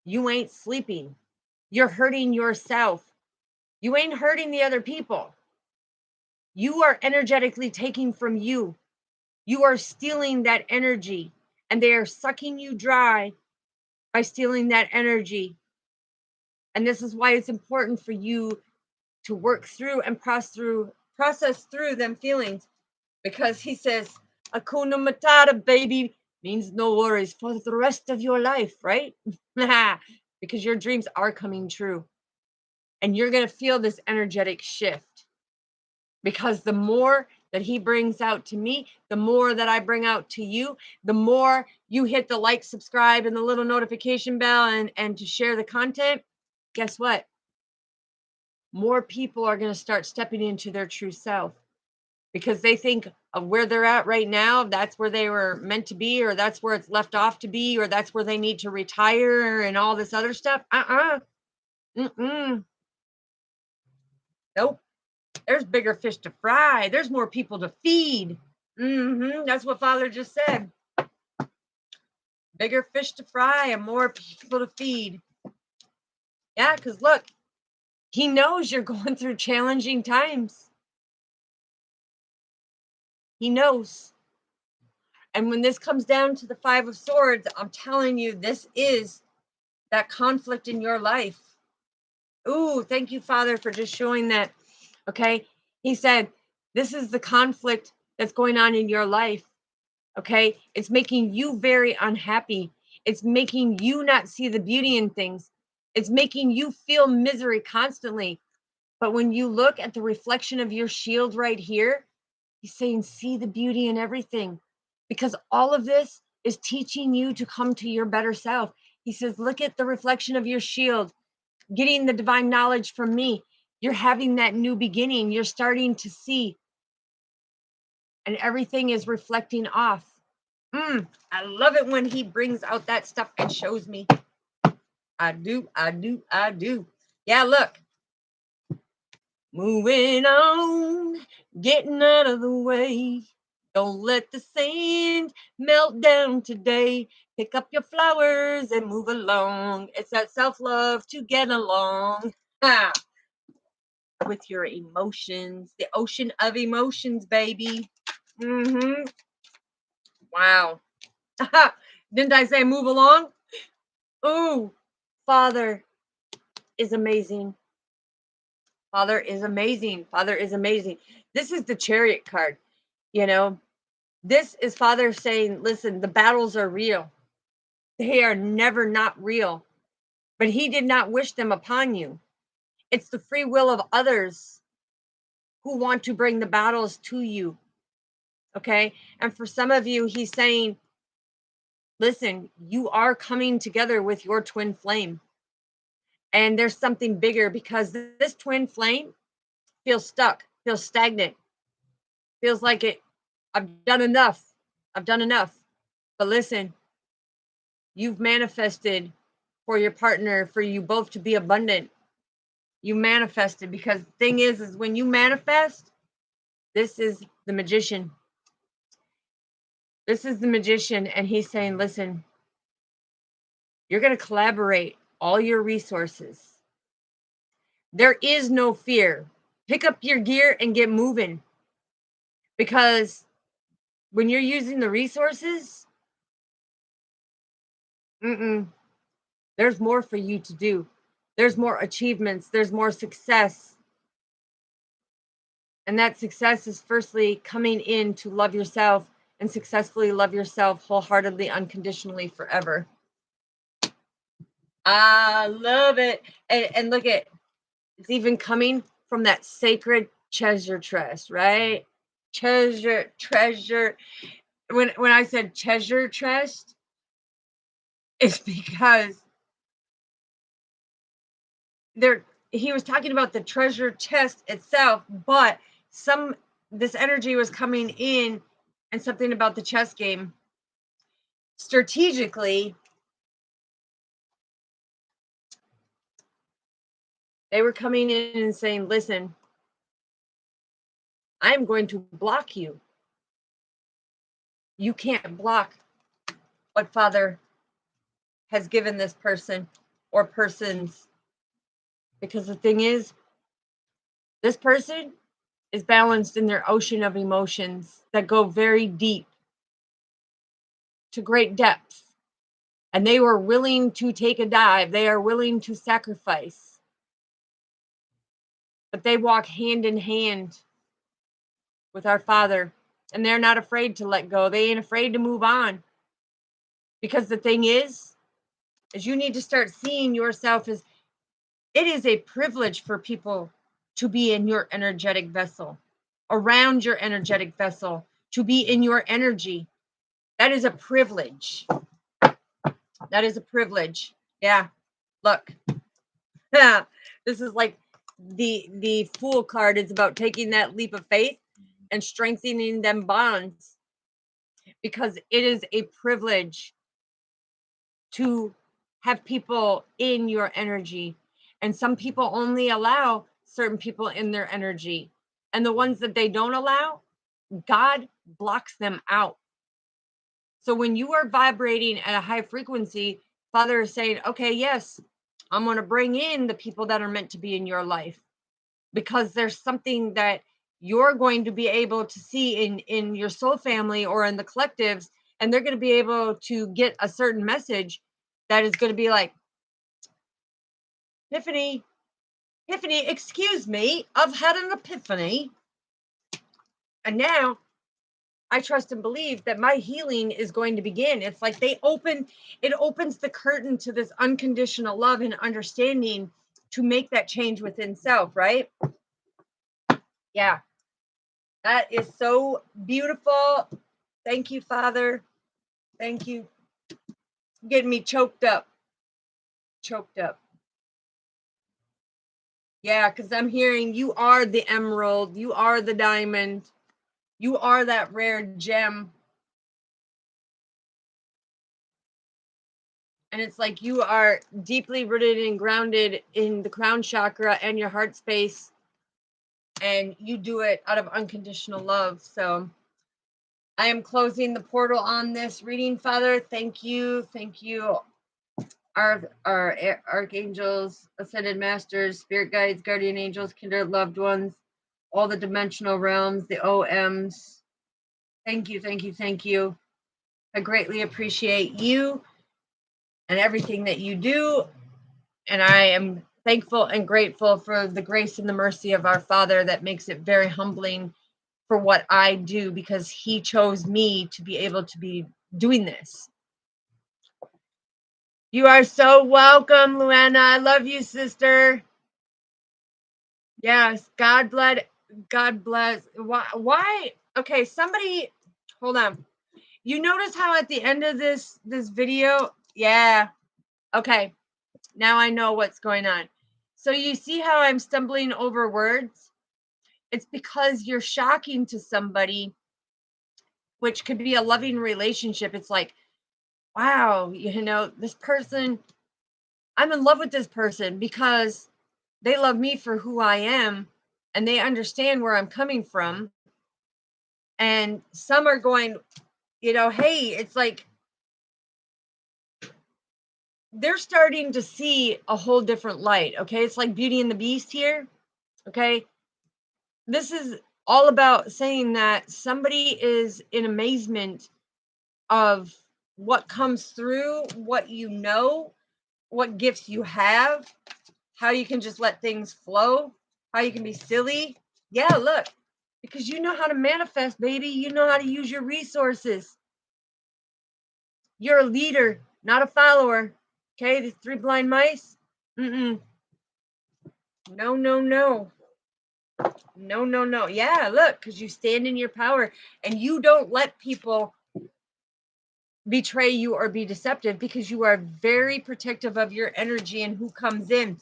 You ain't sleeping. You're hurting yourself. You ain't hurting the other people. You are energetically taking from you. You are stealing that energy, and they are sucking you dry by stealing that energy. And this is why it's important for you to work through and process through them feelings, because he says, Hakuna Matata, baby, means no worries for the rest of your life, right? Because your dreams are coming true. And you're going to feel this energetic shift, because the more that he brings out to me, the more that I bring out to you, the more you hit the like, subscribe, and the little notification bell, and to share the content. Guess what? More people are going to start stepping into their true self, because they think of where they're at right now, that's where they were meant to be, or that's where it's left off to be, or that's where they need to retire and all this other stuff. Mm-mm. Nope. There's bigger fish to fry. There's more people to feed. That's what Father just said. Bigger fish to fry and more people to feed. Yeah, because look, he knows you're going through challenging times. He knows. And when this comes down to the Five of Swords, I'm telling you, this is that conflict in your life. Ooh, thank you, Father, for just showing that. Okay. He said, this is the conflict that's going on in your life. Okay. It's making you very unhappy. It's making you not see the beauty in things. It's making you feel misery constantly. But when you look at the reflection of your shield right here, he's saying, see the beauty in everything, because all of this is teaching you to come to your better self. He says, look at the reflection of your shield, getting the divine knowledge from me. You're having that new beginning. You're starting to see, and everything is reflecting off. I love it when he brings out that stuff and shows me. I do. Yeah, look. Moving on, getting out of the way. Don't let the sand melt down today. Pick up your flowers and move along. It's that self-love to get along. With your emotions, the ocean of emotions, baby. Wow. Didn't I say move along? Ooh, Father is amazing. Father is amazing. Father is amazing. This is the Chariot card. You know, this is Father saying, listen, the battles are real. They are never not real, but he did not wish them upon you. It's the free will of others who want to bring the battles to you. Okay. And for some of you, he's saying, listen, you are coming together with your twin flame. And there's something bigger, because this twin flame feels stuck, feels stagnant, feels like I've done enough. I've done enough. But listen, you've manifested for your partner, for you both to be abundant. You manifested, because the thing is when you manifest, this is the magician. This is the magician. And he's saying, listen, you're going to collaborate all your resources. There is no fear. Pick up your gear and get moving. Because when you're using the resources, there's more for you to do. There's more achievements. There's more success. And that success is firstly coming in to love yourself and successfully love yourself wholeheartedly, unconditionally, forever. I love it. And look at, it's even coming from that sacred treasure chest, right? Treasure. When I said treasure chest, it's because he was talking about the treasure chest itself, but this energy was coming in, and something about the chess game. Strategically, they were coming in and saying, listen, I'm going to block you. You can't block what Father has given this person or persons. Because the thing is, this person is balanced in their ocean of emotions that go very deep, to great depths. And they were willing to take a dive. They are willing to sacrifice. But they walk hand in hand with our Father. And they're not afraid to let go. They ain't afraid to move on. Because the thing is you need to start seeing yourself as, it is a privilege for people to be in your energetic vessel, around your energetic vessel, to be in your energy. That is a privilege. That is a privilege. Yeah. Look. This is like the Fool card. It's about taking that leap of faith and strengthening them bonds, because it is a privilege to have people in your energy. And some people only allow certain people in their energy. And the ones that they don't allow, God blocks them out. So when you are vibrating at a high frequency, Father is saying, okay, yes, I'm going to bring in the people that are meant to be in your life, because there's something that you're going to be able to see in your soul family or in the collectives, and they're going to be able to get a certain message that is going to be like, Epiphany, excuse me, I've had an epiphany. And now I trust and believe that my healing is going to begin. It's like it opens the curtain to this unconditional love and understanding to make that change within self, right? Yeah. That is so beautiful. Thank you, Father. Thank you. Getting me choked up. Yeah, because I'm hearing you are the emerald, you are the diamond, you are that rare gem. And it's like you are deeply rooted and grounded in the crown chakra and your heart space. And you do it out of unconditional love. So I am closing the portal on this reading, Father. Thank you. Thank you. Our archangels, ascended masters, spirit guides, guardian angels, kindred loved ones, all the dimensional realms, the OMs. Thank you, thank you, thank you. I greatly appreciate you and everything that you do. And I am thankful and grateful for the grace and the mercy of our Father that makes it very humbling for what I do, because he chose me to be able to be doing this. You are so welcome, Luana. I love you, sister. Yes, God bless. God bless. Why? Okay, somebody, hold on. You notice how at the end of this video, yeah. Okay, now I know what's going on. So you see how I'm stumbling over words? It's because you're shocking to somebody, which could be a loving relationship. It's like, wow, this person, I'm in love with this person because they love me for who I am and they understand where I'm coming from. And some are going, hey, it's like they're starting to see a whole different light. Okay. It's like Beauty and the Beast here. Okay. This is all about saying that somebody is in amazement of what comes through, what what gifts you have, how you can just let things flow, how you can be silly. Yeah, look, because you know how to manifest, baby. You know how to use your resources. You're a leader, not a follower. Okay, the 3 blind mice. No. Yeah, look, because you stand in your power and you don't let people betray you or be deceptive, because you are very protective of your energy and who comes in.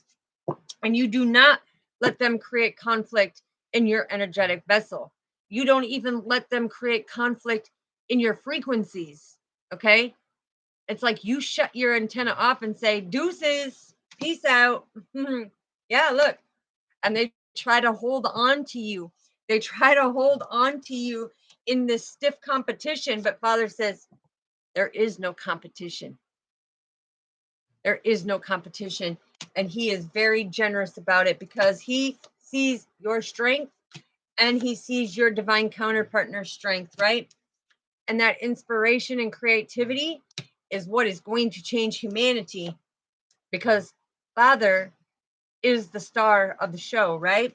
And you do not let them create conflict in your energetic vessel. You don't even let them create conflict in your frequencies. Okay. It's like you shut your antenna off and say, deuces, peace out. Yeah, look. And they try to hold on to you. They try to hold on to you in this stiff competition. But Father says, there is no competition. There is no competition. And he is very generous about it because he sees your strength and he sees your divine counterpartner's strength, right? And that inspiration and creativity is what is going to change humanity, because Father is the star of the show, right?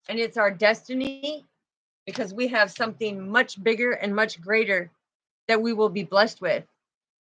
And it's our destiny, because we have something much bigger and much greater that we will be blessed with.